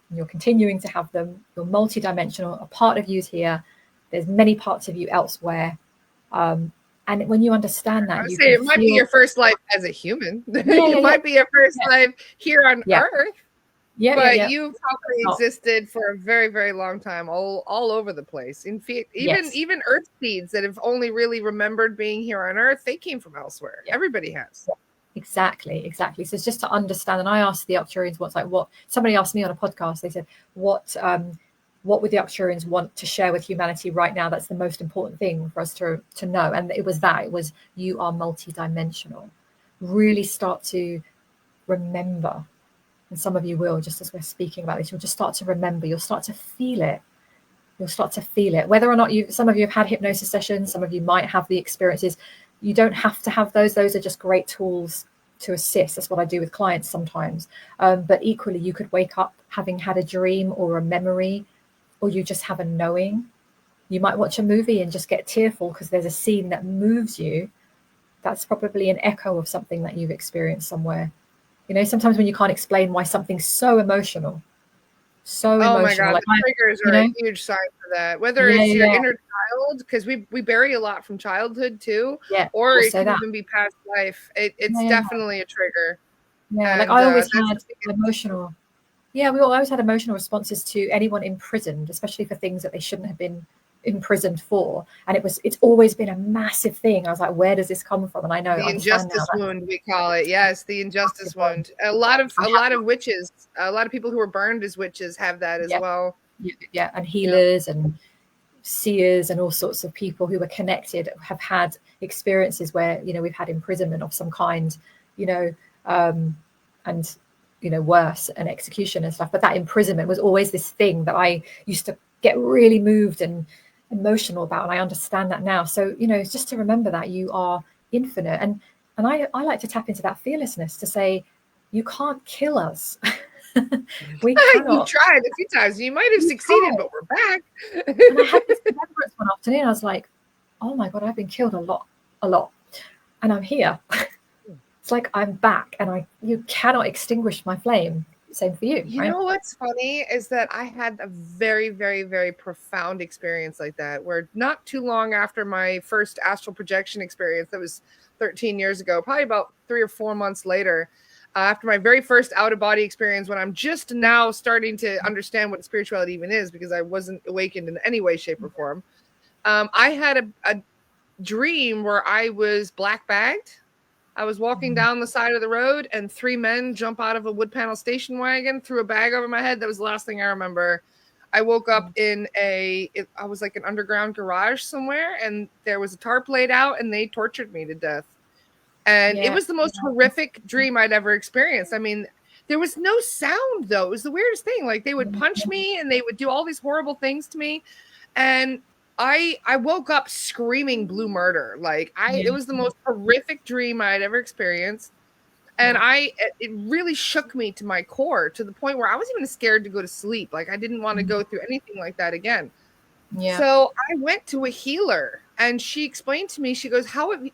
S2: and you're continuing to have them. You're multidimensional. A part of you is here. There's many parts of you elsewhere. And when you understand
S1: I
S2: that,
S1: would
S2: you
S1: say
S2: can
S1: it might be
S2: feel.
S1: your first life as a human.
S2: Yeah,
S1: It might be your first
S2: yeah,
S1: life here on
S2: yeah,
S1: Earth,
S2: yeah, yeah,
S1: but
S2: yeah.
S1: you probably
S2: Oh,
S1: existed for a very, very long time, all over the place. In fact,
S2: yes.
S1: even Earth seeds that have only really remembered being here on Earth, they came from elsewhere.
S2: Yeah.
S1: Everybody has.
S2: Yeah. Exactly. So it's just to understand. And I asked the Arcturians once, like, what somebody asked me on a podcast. They said, what would the Arcturians want to share with humanity right now? That's the most important thing for us to know. And it was you are multidimensional. Really start to remember. And some of you will, just as we're speaking about this, you'll just start to remember. You'll start to feel it. Whether or not some of you have had hypnosis sessions, some of you might have the experiences. You don't have to have those. Those are just great tools to assist. That's what I do with clients sometimes. But equally, you could wake up having had a dream or a memory, or you just have a knowing. You might watch a movie and just get tearful because there's a scene that moves you. That's probably an echo of something that you've experienced somewhere. Sometimes when you can't explain why something's so emotional,
S1: Oh my God,
S2: like,
S1: the triggers are a huge sign for that. Whether it's your inner child, because we bury a lot from childhood too, or it can even be past life. It's definitely a trigger.
S2: Yeah, like I always had emotional. Yeah, we always had emotional responses to anyone imprisoned, especially for things that they shouldn't have been imprisoned for. And it's always been a massive thing. I was like, where does this come from? And I know
S1: the injustice wound, we call it. Yes, the injustice wound. A lot of witches, a lot of people who were burned as witches have that as well.
S2: Yeah, and healers and seers and all sorts of people who were connected have had experiences where we've had imprisonment of some kind, and worse, an execution and stuff. But that imprisonment was always this thing that I used to get really moved and emotional about, and I understand that now. So it's just to remember that you are infinite, and I like to tap into that fearlessness to say you can't kill us. We cannot.
S1: You've tried a few times. You might have succeeded, but we're back.
S2: And I had this remembrance one afternoon. I was like, oh my God, I've been killed a lot. And I'm here. It's like I'm back, and you cannot extinguish my flame. Same for you.
S1: You know what's funny is that I had a very, very, very profound experience like that, where not too long after my first astral projection experience, that was 13 years ago, probably about 3 or 4 months later, after my very first out-of-body experience, when I'm just now starting to understand what spirituality even is, because I wasn't awakened in any way, shape, or form, I had a dream where I was black bagged. I was walking down the side of the road, and 3 men jump out of a wood panel station wagon, threw a bag over my head. That was the last thing I remember. I woke up in I was like an underground garage somewhere, and there was a tarp laid out, and they tortured me to death. And it was the most horrific dream I'd ever experienced. I mean, there was no sound, though. It was the weirdest thing. Like, they would punch me, and they would do all these horrible things to me. And I woke up screaming blue murder. Like, it was the most horrific dream I'd ever experienced. And it really shook me to my core, to the point where I was even scared to go to sleep. Like, I didn't want to go through anything like that again. Yeah. So I went to a healer, and she explained to me, she goes,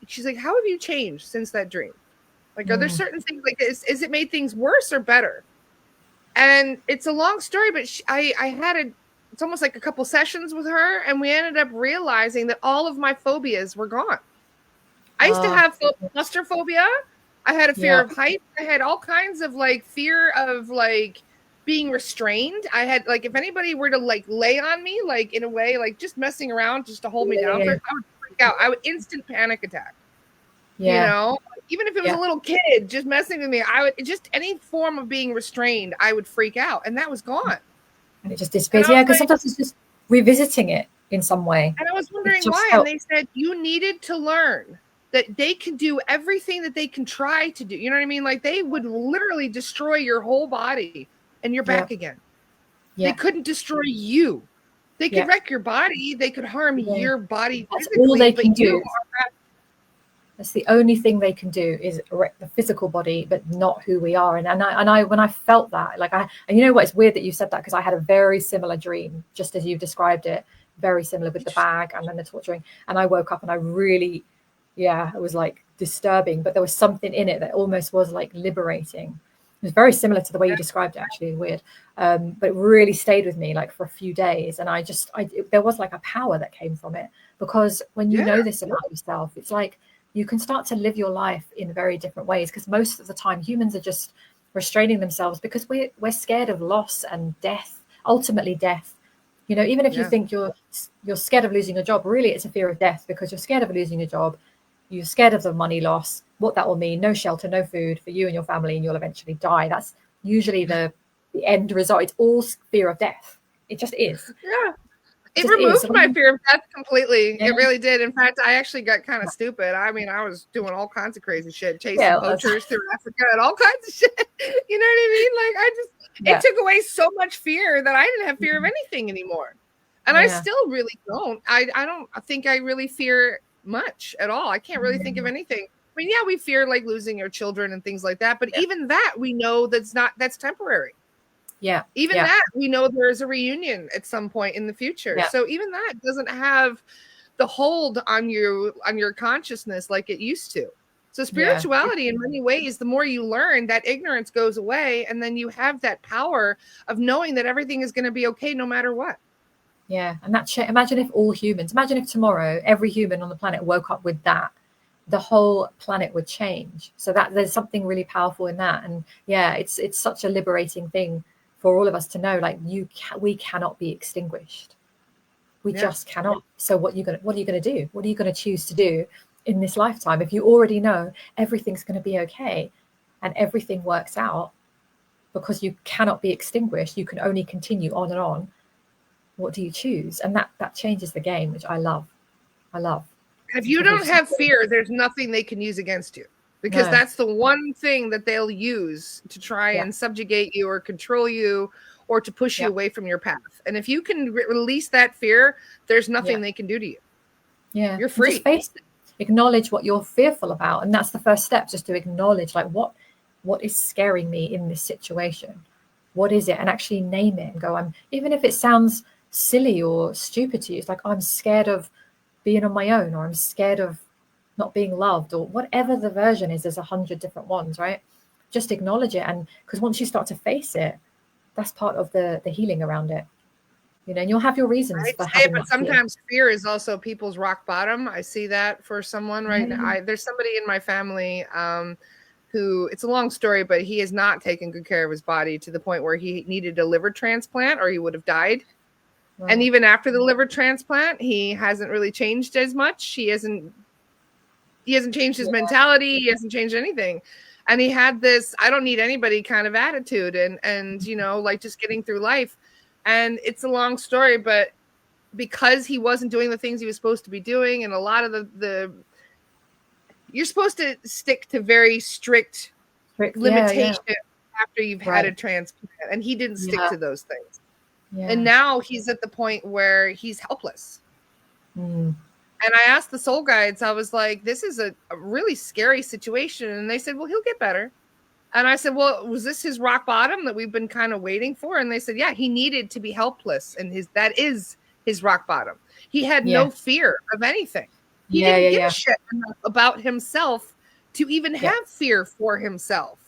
S1: she's like, how have you changed since that dream? Like, are there certain things, like, is it made things worse or better? And it's a long story, but I had it's almost like a couple sessions with her, and we ended up realizing that all of my phobias were gone. I used to have claustrophobia. I had a fear of height. I had all kinds of like fear of like being restrained. I had like, if anybody were to like lay on me, like in a way, like just messing around just to hold me down, I would freak out. I would instant panic attack. You know, even if it was a little kid just messing with me, I would just any form of being restrained, I would freak out, and that was gone.
S2: And it just disappears. Yeah, because sometimes it's just revisiting it in some way.
S1: And I was wondering why. And they said you needed to learn that they can do everything that they can try to do. You know what I mean? Like, they would literally destroy your whole body, and you're back again. They couldn't destroy you. They could wreck your body. They could harm your body.
S2: That's all they can do. That's the only thing they can do, is wreck the physical body, but not who we are. And I when I felt that, like, and you know what? It's weird that you said that, because I had a very similar dream, just as you described it, very similar, with the bag and then the torturing. And I woke up, and I really, it was like disturbing, but there was something in it that almost was like liberating. It was very similar to the way you described it, actually. Weird. But it really stayed with me like for a few days. And there was like a power that came from it, because when you know this about yourself, it's like you can start to live your life in very different ways, because most of the time humans are just restraining themselves because we're scared of loss and death, ultimately death. You know, even if you think you're scared of losing a job, really it's a fear of death, because you're scared of losing a job. You're scared of the money loss, what that will mean, no shelter, no food for you and your family, and you'll eventually die. That's usually the end result. It's all fear of death. It just is.
S1: Yeah. It removed my fear of death completely.
S2: Yeah.
S1: It really did. In fact, I actually got kind of stupid. I mean, I was doing all kinds of crazy shit, chasing poachers through Africa and all kinds of shit. You know what I mean? Like, it took away so much fear that I didn't have fear of anything anymore. And I still really don't. I don't think I really fear much at all. I can't really think of anything. I mean, yeah, we fear like losing our children and things like that. But even that, we know that's temporary.
S2: Yeah.
S1: Even that, we know there's a reunion at some point in the future.
S2: Yeah.
S1: So even that doesn't have the hold on your consciousness like it used to. So spirituality, in many ways, the more you learn, that ignorance goes away, and then you have that power of knowing that everything is going to be okay no matter what.
S2: Yeah, and imagine if tomorrow every human on the planet woke up with that, the whole planet would change. So that there's something really powerful in that. And yeah, it's such a liberating thing for all of us to know, like we cannot be extinguished. We just cannot. So what are you gonna do? What are you gonna choose to do in this lifetime if you already know everything's going to be okay and everything works out? Because you cannot be extinguished, you can only continue on and on. What do you choose? And that changes the game, which I love.
S1: If you don't have fear, there's nothing they can use against you, because that's the one thing that they'll use to try and subjugate you or control you or to push you away from your path. And if you can release that fear, there's nothing they can do to you.
S2: Yeah,
S1: you're free.
S2: Just face it. Acknowledge what you're fearful about, and that's the first step, just to acknowledge like what is scaring me in this situation. What is it? And actually name it and go, even if it sounds silly or stupid to you, it's like, I'm scared of being on my own, or I'm scared of not being loved, or whatever the version is. There's 100 different ones, right? Just acknowledge it. And because once you start to face it, that's part of the healing around it, you know, and you'll have your reasons for having
S1: but sometimes fear is also people's rock bottom. I see that for someone right now. There's somebody in my family who, it's a long story, but he has not taken good care of his body to the point where he needed a liver transplant or he would have died. And even after the liver transplant, he hasn't really changed as much. He hasn't changed his mentality. He hasn't changed anything. And he had this, I don't need anybody kind of attitude and, you know, like just getting through life. And it's a long story, but because he wasn't doing the things he was supposed to be doing, and a lot of the you're supposed to stick to very strict limitations after you've had a transplant. And he didn't stick to those things. And now he's at the point where he's helpless. And I asked the soul guides, I was like, this is a really scary situation. And they said, well, he'll get better. And I said, well, was this his rock bottom that we've been kind of waiting for? And they said, yeah, he needed to be helpless. And that is his rock bottom. He had no fear of anything. He didn't give a shit about himself to even have fear for himself.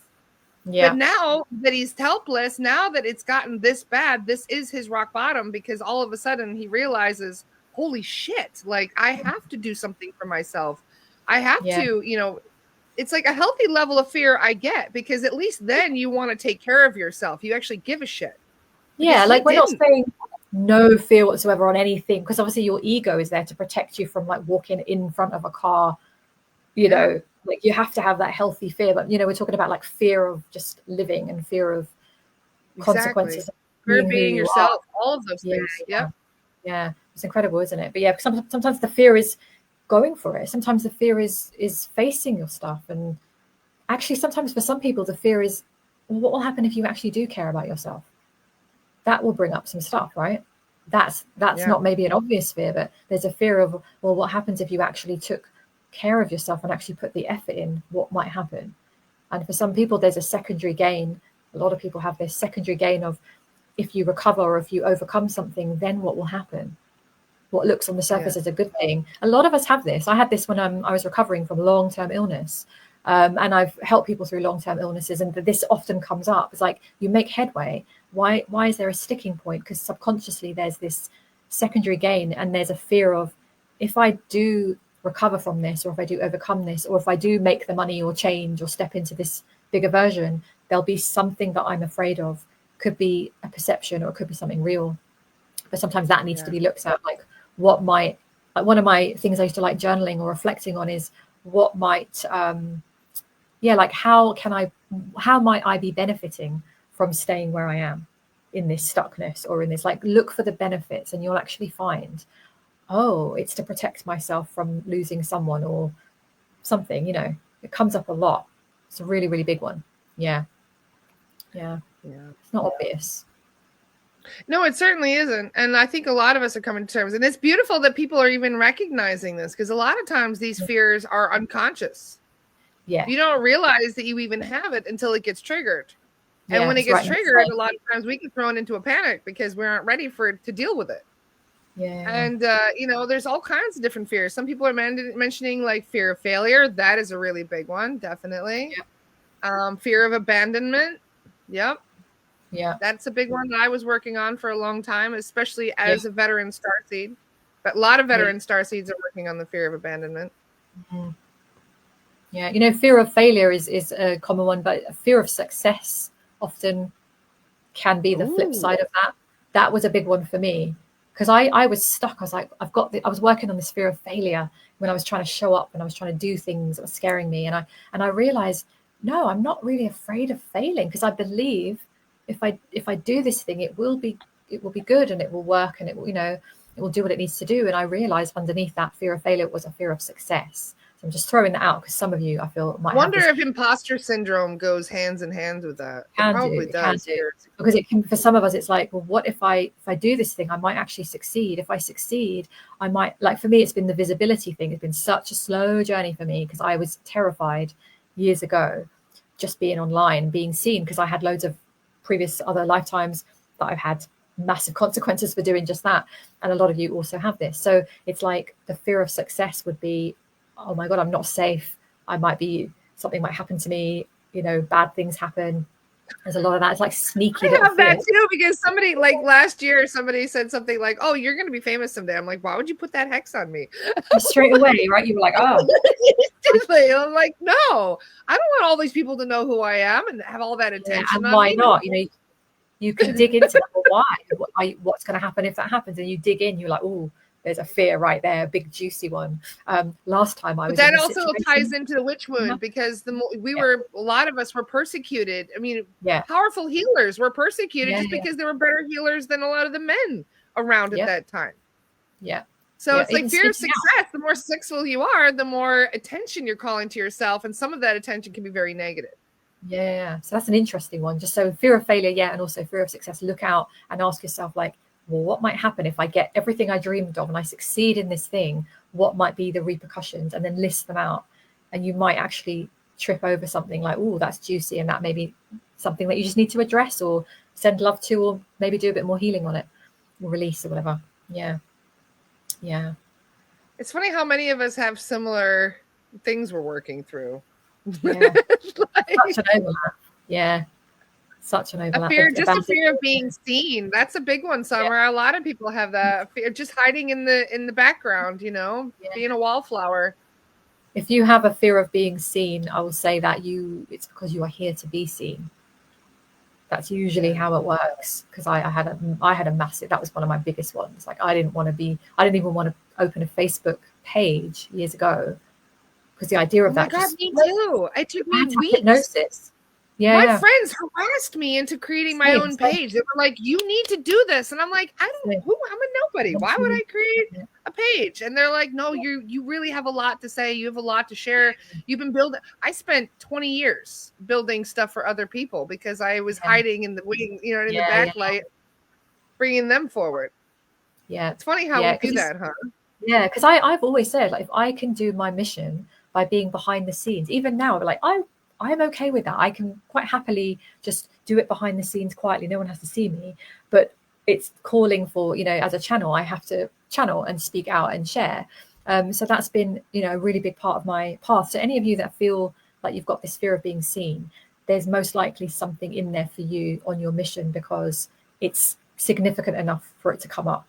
S1: But now that he's helpless, now that it's gotten this bad, this is his rock bottom, because all of a sudden he realizes, holy shit, like I have to do something for myself. I have to, you know, it's like a healthy level of fear I get, because at least then you want to take care of yourself. You actually give a shit.
S2: Yeah, like we're not saying no fear whatsoever on anything, because obviously your ego is there to protect you from like walking in front of a car, you know. Like you have to have that healthy fear, but you know, we're talking about like fear of just living and fear of consequences.
S1: Fear of being yourself, all of those things.
S2: Yeah, it's incredible, isn't it? But yeah, sometimes the fear is going for it. Sometimes the fear is facing your stuff, and actually sometimes for some people the fear is, well, what will happen if you actually do care about yourself? That will bring up some stuff, right? That's not maybe an obvious fear, but there's a fear of, well, what happens if you actually took care of yourself and actually put the effort in? What might happen? And for some people there's a secondary gain. A lot of people have this secondary gain of, if you recover or if you overcome something, then what will happen? what looks on the surface as a good thing. A lot of us have this. I had this when I was recovering from long-term illness. And I've helped people through long-term illnesses, and this often comes up. It's like, you make headway. Why is there a sticking point? Because subconsciously there's this secondary gain, and there's a fear of, if I do recover from this, or if I do overcome this, or if I do make the money or change or step into this bigger version, there'll be something that I'm afraid of. Could be a perception, or it could be something real. But sometimes that needs to be looked at. Like, what might, like, one of my things I used to like journaling or reflecting on is what might, like, how might I be benefiting from staying where I am in this stuckness, or in this, like, look for the benefits, and you'll actually find, oh, it's to protect myself from losing someone or something, it comes up a lot. It's a really, really big one. Yeah. It's not obvious.
S1: No, it certainly isn't. And I think a lot of us are coming to terms. And it's beautiful that people are even recognizing this, because a lot of times these fears are unconscious.
S2: Yeah.
S1: You don't realize that you even have it until it gets triggered. And when it gets triggered, a lot of times we get thrown into a panic because we aren't ready to deal with it.
S2: Yeah.
S1: And, there's all kinds of different fears. Some people are mentioning like fear of failure. That is a really big one. Definitely. Yeah. Fear of abandonment. Yep.
S2: Yeah.
S1: That's a big one that I was working on for a long time, especially as a veteran starseed. But a lot of veteran starseeds are working on the fear of abandonment.
S2: Mm-hmm. Yeah. Fear of failure is a common one, but fear of success often can be the flip side of that. That was a big one for me, because I was stuck. I was like, I was working on this fear of failure when I was trying to show up and I was trying to do things that were scaring me. And I realized, no, I'm not really afraid of failing, because I believe if I do this thing, it will be good, and it will work, and it will, it will do what it needs to do. And I realized underneath that fear of failure was a fear of success. So I'm just throwing that out, because some of you, I feel, might
S1: wonder if imposter syndrome goes hands in hand with that. It probably does.
S2: Because it can, for some of us, it's like, well, what if I do this thing, I might actually succeed. If I succeed, I might, like, for me, it's been the visibility thing. It's been such a slow journey for me, because I was terrified years ago, just being online, being seen, because I had loads of previous other lifetimes that I've had massive consequences for doing just that. And a lot of you also have this. So it's like the fear of success would be, oh my God, I'm not safe. Something might happen to me, bad things happen. There's a lot of that. It's like sneaky.
S1: I have that too, because somebody, like last year, somebody said something like, oh, you're going to be famous someday. I'm like, why would you put that hex on me?
S2: Straight away, right? You were like, oh.
S1: I'm like, no, I don't want all these people to know who I am and have all that attention.
S2: And why not? You can dig into why, what's going to happen if that happens, and you dig in. You're like, oh, there's a fear right there, a big juicy one. Last time I was,
S1: but that also ties into the witch wound, because a lot of us were persecuted. I mean, powerful healers were persecuted just because they were better healers than a lot of the men around at that time.
S2: Yeah.
S1: So it's like fear of success. The more successful you are, the more attention you're calling to yourself, and some of that attention can be very negative.
S2: Yeah. So that's an interesting one. Just so fear of failure, and also fear of success. Look out and ask yourself, like, well, what might happen if I get everything I dreamed of and I succeed in this thing? What might be the repercussions? And then list them out. And you might actually trip over something like, oh, that's juicy, and that may be something that you just need to address, or send love to, or maybe do a bit more healing on it, or release, or whatever. Yeah.
S1: It's funny how many of us have similar things we're working through.
S2: Yeah. Such an overlap. Yeah. Such an overlap.
S1: A fear of being seen. That's a big one, Summer. A lot of people have that fear, just hiding in the background, being a wallflower.
S2: If you have a fear of being seen, I will say that it's because you are here to be seen. That's usually how it works. Because I had a massive, that was one of my biggest ones. Like, I didn't even want to open a Facebook page years ago, because the idea of that.
S1: God, me too. It took me weeks.
S2: Hypnosis.
S1: My friends harassed me into creating my own page. They were like, you need to do this. And I'm like, I'm a nobody. Why would I create a page? And they're like, no, you really have a lot to say. You have a lot to share. You've been building. I spent 20 years building stuff for other people, because I was hiding in the wing, in the backlight, bringing them forward.
S2: Yeah.
S1: It's funny how we do that, huh?
S2: Yeah. Because I've always said, like, if I can do my mission by being behind the scenes, even now, like, I'm okay with that. I can quite happily just do it behind the scenes quietly. No one has to see me. But it's calling for, as a channel, I have to channel and speak out and share. So that's been, a really big part of my path. So any of you that feel like you've got this fear of being seen, there's most likely something in there for you on your mission, because it's significant enough for it to come up,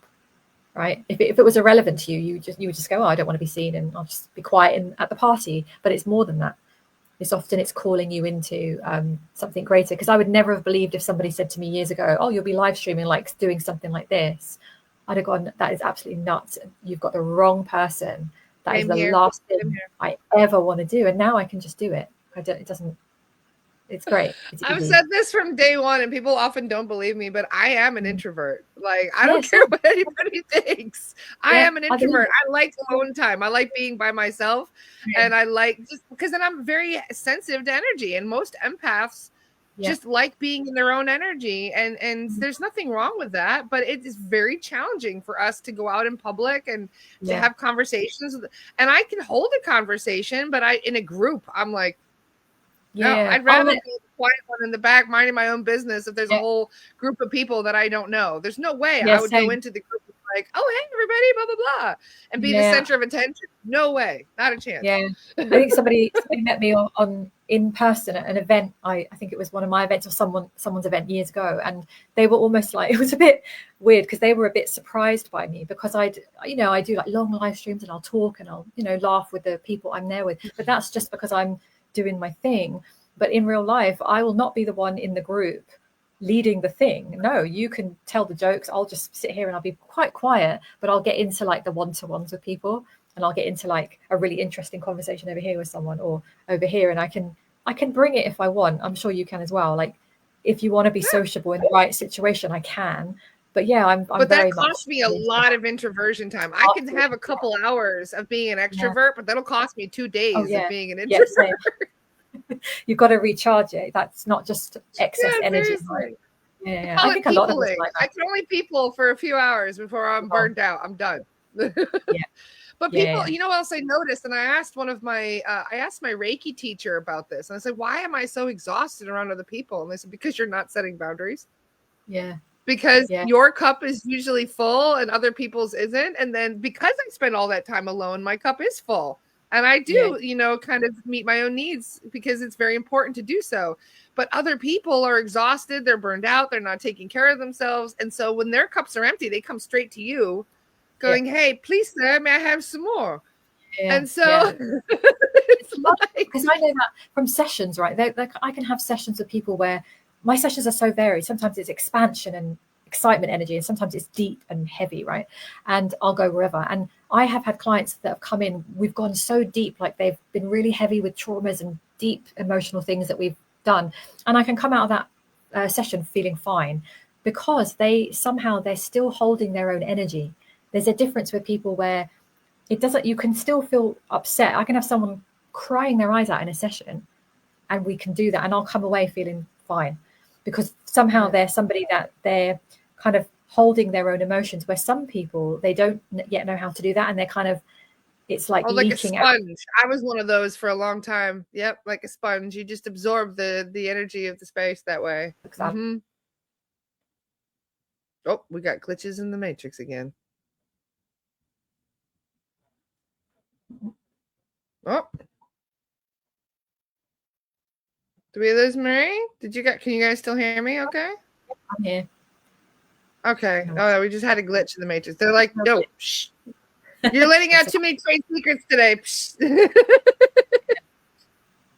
S2: right? If it was irrelevant to you, you would just go, oh, I don't want to be seen, and I'll just be quiet at the party. But it's more than that. It's calling you into something greater. Because I would never have believed if somebody said to me years ago, oh, you'll be live streaming, like doing something like this. I'd have gone, that is absolutely nuts. You've got the wrong person. That is the last thing I ever want to do. And now I can just do it. It's great.
S1: I've said this from day one, and people often don't believe me, but I am an introvert. Like, I don't care what anybody thinks. I am an introvert. I like alone time. I like being by myself. And I like, just because then I'm very sensitive to energy, and most empaths just like being in their own energy. And there's nothing wrong with that, but it is very challenging for us to go out in public and to have conversations. And I can hold a conversation, but in a group, I'm like, no, I'd rather be the quiet one in the back minding my own business if there's a whole group of people that I don't know. There's no way I would go into the group like, oh, hey, everybody, blah, blah, blah, and be the center of attention. No way. Not a chance.
S2: Yeah. I think somebody met me on in person at an event. I think it was one of my events or someone's event years ago. And they were almost like, it was a bit weird because they were a bit surprised by me, because I do like long live streams, and I'll talk and I'll, laugh with the people I'm there with. But that's just because I'm doing my thing. But in real life, I will not be the one in the group leading the thing. No, you can tell the jokes. I'll just sit here and I'll be quite quiet, but I'll get into like the one-to-ones with people, and I'll get into like a really interesting conversation over here with someone or over here. And I can bring it if I want. I'm sure you can as well. Like, if you want to be sociable in the right situation, I can. But yeah, I'm
S1: but
S2: very
S1: that costs me a lot of introversion time. I can have a couple hours of being an extrovert, but that'll cost me 2 days of being an introvert.
S2: You've got to recharge it. That's not just excess energy. Right? Yeah, I think a lot of us like that.
S1: I can only people for a few hours before I'm burned out. I'm done. But people, you know what else I noticed? And I asked my Reiki teacher about this. And I said, why am I so exhausted around other people? And they said, because you're not setting boundaries.
S2: Yeah.
S1: Because your cup is usually full and other people's isn't. And then because I spend all that time alone, my cup is full. And I do, kind of meet my own needs because it's very important to do so. But other people are exhausted. They're burned out. They're not taking care of themselves. And so when their cups are empty, they come straight to you going, hey, please, sir, may I have some more? And so it's like,
S2: because I know that from sessions, right? I can have sessions with people where my sessions are so varied. Sometimes it's expansion and excitement energy, and sometimes it's deep and heavy, right? And I'll go wherever. And I have had clients that have come in, we've gone so deep, like they've been really heavy with traumas and deep emotional things that we've done. And I can come out of that session feeling fine, because they're still holding their own energy. There's a difference with people where you can still feel upset. I can have someone crying their eyes out in a session, and we can do that, and I'll come away feeling fine, because somehow they're somebody that they're kind of holding their own emotions, where some people, they don't yet know how to do that, and they're kind of, it's like leaking
S1: like a sponge. I was one of those for a long time. Yep, like a sponge. You just absorb the energy of the space that way.
S2: Exactly.
S1: Mm-hmm. Oh, we got glitches in the matrix again. Oh. Do we lose Mary? Can you guys still hear me okay?
S2: I'm here.
S1: Okay. Oh, we just had a glitch in the matrix. They're like, no, shh. You're letting out too many trade secrets today.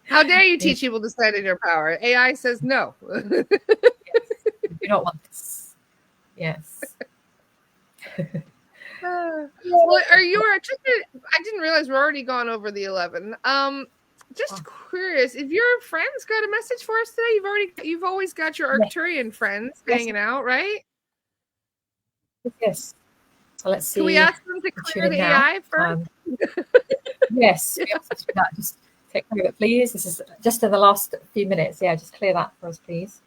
S1: How dare you teach people to stand in your power? AI says no.
S2: Yes. You don't want this. Yes.
S1: Well, I didn't realize we're already gone over the 11. Just curious, if your friends got a message for us today, you've always got your Arcturian friends hanging out, right?
S2: Yes. So let's see.
S1: Can we ask them to clear the AI first?
S2: Yes. Just take care of it, please. This is just in the last few minutes. Yeah, just clear that for us, please.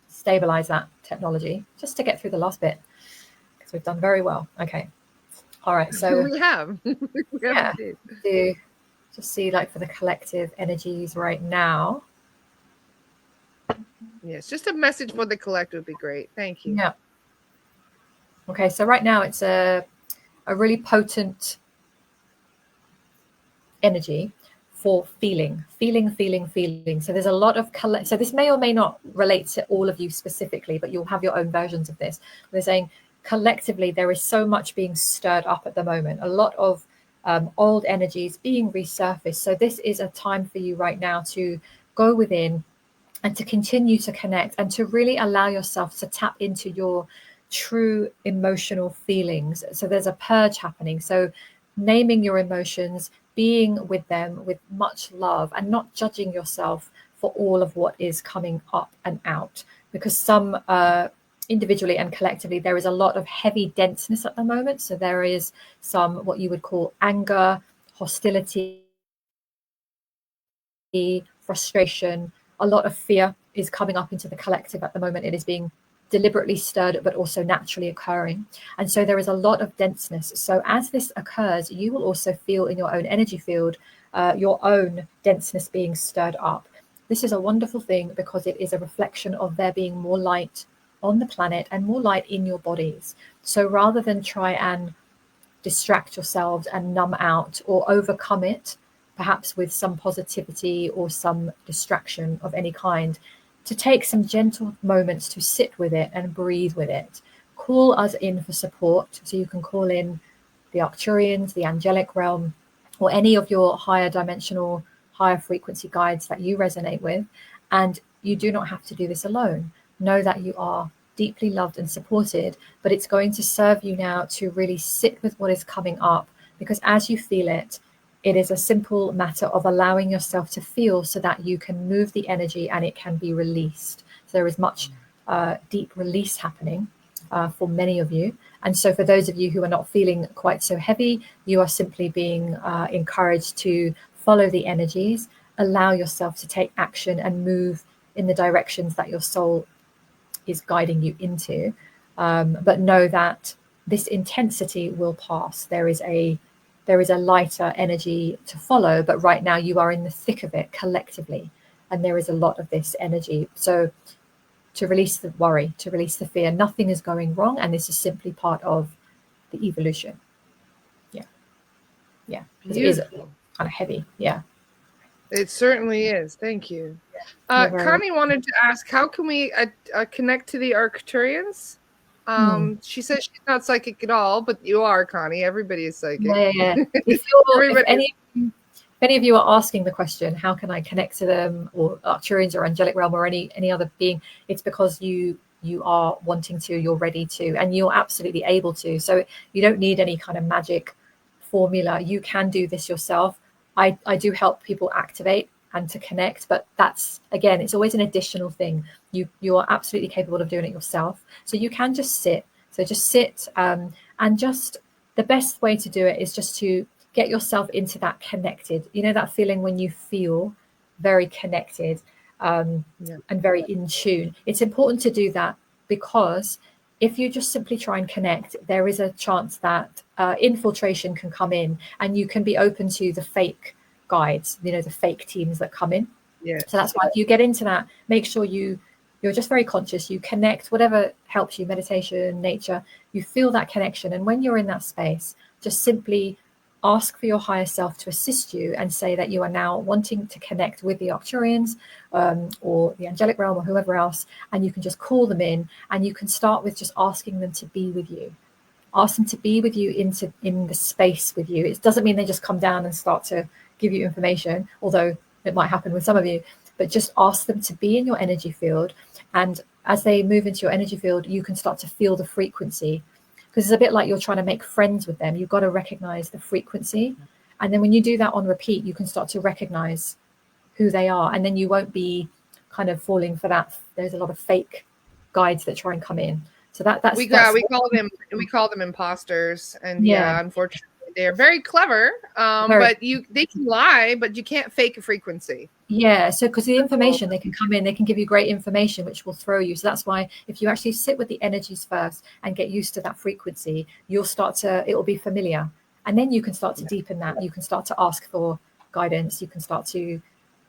S2: Stabilize that technology just to get through the last bit, because we've done very well. Okay. All right. So
S1: we have.
S2: To just see, like, for the collective energies right now.
S1: Yes, just a message for the collective would be great. Thank you.
S2: Yeah. Okay, so right now it's a really potent energy for feeling. So there's a lot of so this may or may not relate to all of you specifically, but you'll have your own versions of this. They're saying collectively there is so much being stirred up at the moment, a lot of old energies being resurfaced. So this is a time for you right now to go within and to continue to connect and to really allow yourself to tap into your true emotional feelings. So there's a purge happening. So naming your emotions, being with them with much love, and not judging yourself for all of what is coming up and out, because some individually and collectively there is a lot of heavy denseness at the moment. So there is some what you would call anger, hostility, frustration, a lot of fear is coming up into the collective at the moment. It is being deliberately stirred, but also naturally occurring. And so there is a lot of denseness. So as this occurs, you will also feel in your own energy field, your own denseness being stirred up. This is a wonderful thing because it is a reflection of there being more light on the planet and more light in your bodies. So rather than try and distract yourselves and numb out or overcome it, perhaps with some positivity or some distraction of any kind, to take some gentle moments to sit with it and breathe with it. Call us in for support. So you can call in the Arcturians, the angelic realm, or any of your higher dimensional, higher frequency guides that you resonate with. And you do not have to do this alone. Know that you are deeply loved and supported, but it's going to serve you now to really sit with what is coming up, because as you feel it, it is a simple matter of allowing yourself to feel so that you can move the energy and it can be released. So there is much deep release happening for many of you. And so for those of you who are not feeling quite so heavy, you are simply being encouraged to follow the energies, allow yourself to take action and move in the directions that your soul is guiding you into. But know that this intensity will pass. There is a lighter energy to follow, but right now you are in the thick of it collectively, and there is a lot of this energy. So to release the worry, to release the fear, nothing is going wrong, and this is simply part of the evolution. Yeah, because it is kind of heavy. Yeah,
S1: it certainly is. Thank you.
S2: very
S1: Connie wanted to ask, how can we connect to the Arcturians? She says she's not psychic at all, but you are, Connie. Everybody is psychic.
S2: Yeah. If any of you are asking the question, how can I connect to them, or Arcturians or angelic realm or any other being, it's because you are wanting to, you're ready to, and you're absolutely able to. So you don't need any kind of magic formula. You can do this yourself. I do help people activate and to connect, but that's, again, it's always an additional thing. You are absolutely capable of doing it yourself. So you can just sit. So just sit, and just the best way to do it is just to get yourself into that connected, that feeling when you feel very connected and very in tune. It's important to do that, because if you just simply try and connect, there is a chance that infiltration can come in, and you can be open to the fake guides, the fake teams that come in. So that's why if you get into that, make sure you're just very conscious. You connect, whatever helps you, meditation, nature, you feel that connection. And when you're in that space, just simply ask for your higher self to assist you and say that you are now wanting to connect with the Arcturians or the angelic realm or whoever else. And you can just call them in, and you can start with just asking them to be with you. Ask them to be with you in the space with you. It doesn't mean they just come down and start to give you information, although it might happen with some of you, but just ask them to be in your energy field. And as they move into your energy field, you can start to feel the frequency, because it's a bit like you're trying to make friends with them. You've got to recognize the frequency. And then when you do that on repeat, you can start to recognize who they are. And then you won't be kind of falling for that. There's a lot of fake guides that try and come in. So that's
S1: we call them imposters, and unfortunately they are very clever, but they can lie, but you can't fake a frequency.
S2: So because the information, they can come in, they can give you great information which will throw you. So that's why if you actually sit with the energies first and get used to that frequency, it will be familiar, and then you can start to deepen that. You can start to ask for guidance, you can start to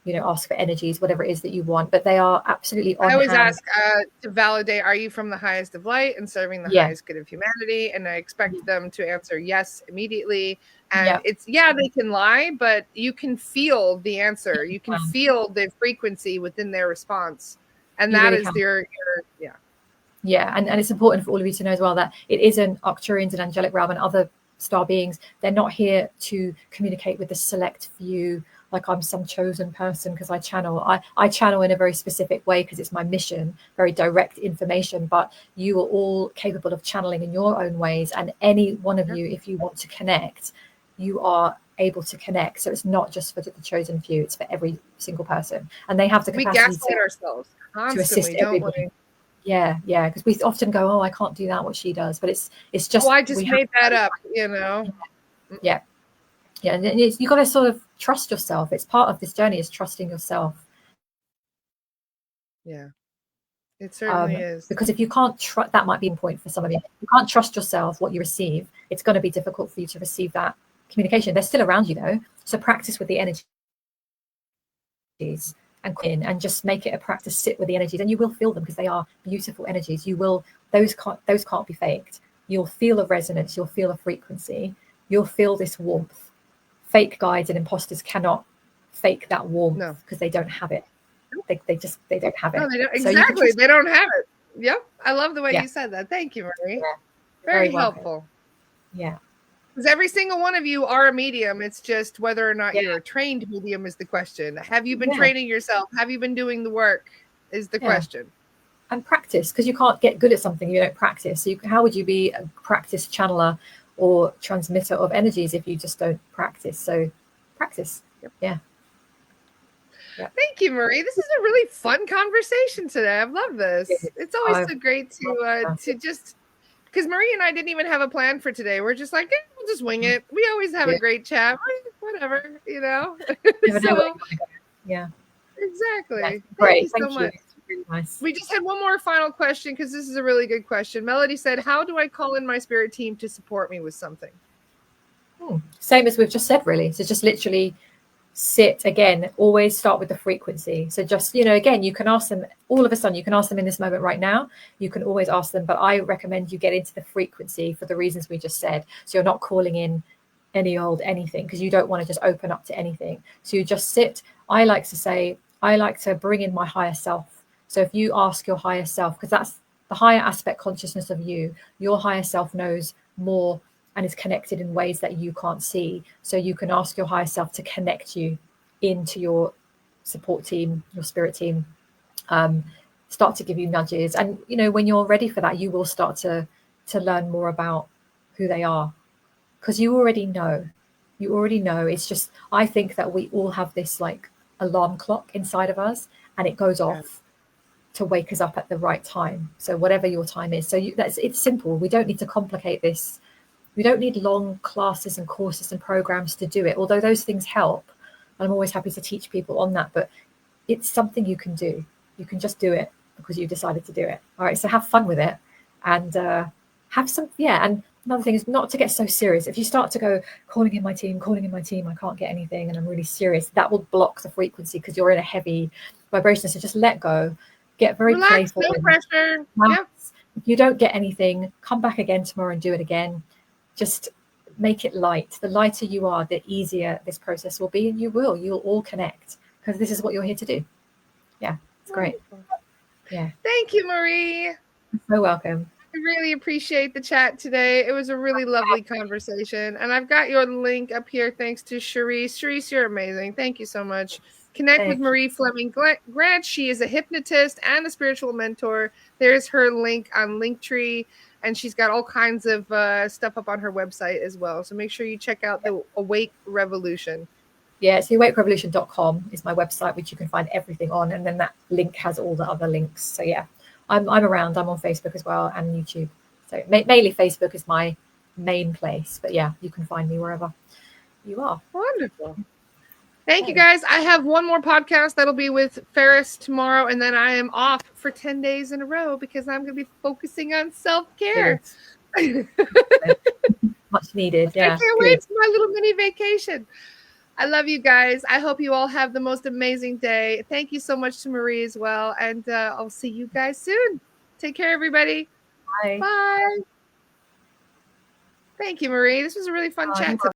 S2: ask for energies, whatever it is that you want. But they are absolutely on
S1: I always
S2: hand.
S1: ask to validate, are you from the highest of light and serving the highest good of humanity? And I expect them to answer yes immediately. And it's, they can lie, but you can feel the answer. You can feel the frequency within their response. And that is their.
S2: Yeah, and it's important for all of you to know as well that it is an Arcturians and angelic realm and other star beings. They're not here to communicate with the select few, like I'm some chosen person because I channel. I channel in a very specific way because it's my mission, very direct information, but you are all capable of channeling in your own ways. And any one of you, if you want to connect, you are able to connect. So it's not just for the chosen few, it's for every single person. And they have the capacity
S1: we gaslight ourselves constantly,
S2: to assist everybody. Yeah, because we often go, oh, I can't do that, what she does. But it's just...
S1: I just made that up,
S2: Yeah. And you got to sort of trust yourself. It's part of this journey is trusting yourself.
S1: Yeah, it certainly is.
S2: Because if you can't trust, that might be a point for some of you. If you can't trust yourself, what you receive, it's going to be difficult for you to receive that communication. They're still around you, though. So practice with the energies and just make it a practice. Sit with the energies, and you will feel them because they are beautiful energies. You will. Those can't be faked. You'll feel a resonance. You'll feel a frequency. You'll feel this warmth. Fake guides and imposters cannot fake that warmth because they don't have it. They don't have it.
S1: No, they don't. Exactly. So they don't have it. Yep. I love the way you said that. Thank you, Marie. Yeah. Very helpful.
S2: Yeah.
S1: Because every single one of you are a medium. It's just whether or not you're a trained medium is the question. Have you been training yourself? Have you been doing the work is the question.
S2: And practice, because you can't get good at something you don't practice. So how would you be a practice channeler or transmitter of energies if you just don't practice? So practice. Yeah.
S1: Thank you, Marie. This is a really fun conversation today. I've loved this. It's always so great to just... Because Marie and I didn't even have a plan for today. We're just like, we'll just wing it. We always have a great chat. Whatever, So, exactly.
S2: Yeah, great.
S1: Thank you so much.
S2: Really nice.
S1: We just had one more final question because this is a really good question. Melody said, how do I call in my spirit team to support me with something?
S2: Same as we've just said, really. So just literally sit again, always start with the frequency. So just, again, you can ask them all of a sudden, you can ask them in this moment right now, you can always ask them, but I recommend you get into the frequency for the reasons we just said. So you're not calling in any old anything because you don't want to just open up to anything. So you just sit. I like to bring in my higher self. So if you ask your higher self, because that's the higher aspect consciousness of you, your higher self knows more and is connected in ways that you can't see. So you can ask your higher self to connect you into your support team, your spirit team, start to give you nudges. And, when you're ready for that, you will start to learn more about who they are because you already know. It's just, I think that we all have this like alarm clock inside of us and it goes off to wake us up at the right time. So whatever your time is. So it's simple. We don't need to complicate this. We don't need long classes and courses and programs to do it, although those things help. I'm always happy to teach people on that, but it's something you can do. You can just do it because you decided to do it. All right, so have fun with it and have some, and another thing is not to get so serious. If you start to go, calling in my team, I can't get anything and I'm really serious, that will block the frequency because you're in a heavy vibration. So just let go, get very playful.
S1: No pressure.
S2: Yep. If you don't get anything, come back again tomorrow and do it again. Just make it light. The lighter you are, the easier this process will be, and you'll all connect because this is what you're here to do. Yeah, it's great. Yeah.
S1: Thank you, Marie.
S2: You're so welcome.
S1: I really appreciate the chat today. It was a really lovely conversation, and I've got your link up here. Thanks to Charisse. Charisse, you're amazing. Thank you so much. Connect with Marie Fleming Grant. She is a hypnotist and a spiritual mentor. There's her link on Linktree. And she's got all kinds of stuff up on her website as well. So make sure you check out the Awake Revolution.
S2: Yeah, so awakerevolution.com is my website, which you can find everything on. And then that link has all the other links. So yeah, I'm around. I'm on Facebook as well and YouTube. So mainly Facebook is my main place. But yeah, you can find me wherever you are.
S1: Wonderful. Thank you, guys. I have one more podcast that'll be with Ferris tomorrow, and then I am off for 10 days in a row because I'm going to be focusing on self-care.
S2: Much needed. Yeah.
S1: I can't wait for my little mini vacation. I love you guys. I hope you all have the most amazing day. Thank you so much to Marie as well. And I'll see you guys soon. Take care, everybody.
S2: Bye.
S1: Bye. Thank you, Marie. This was a really fun chat today.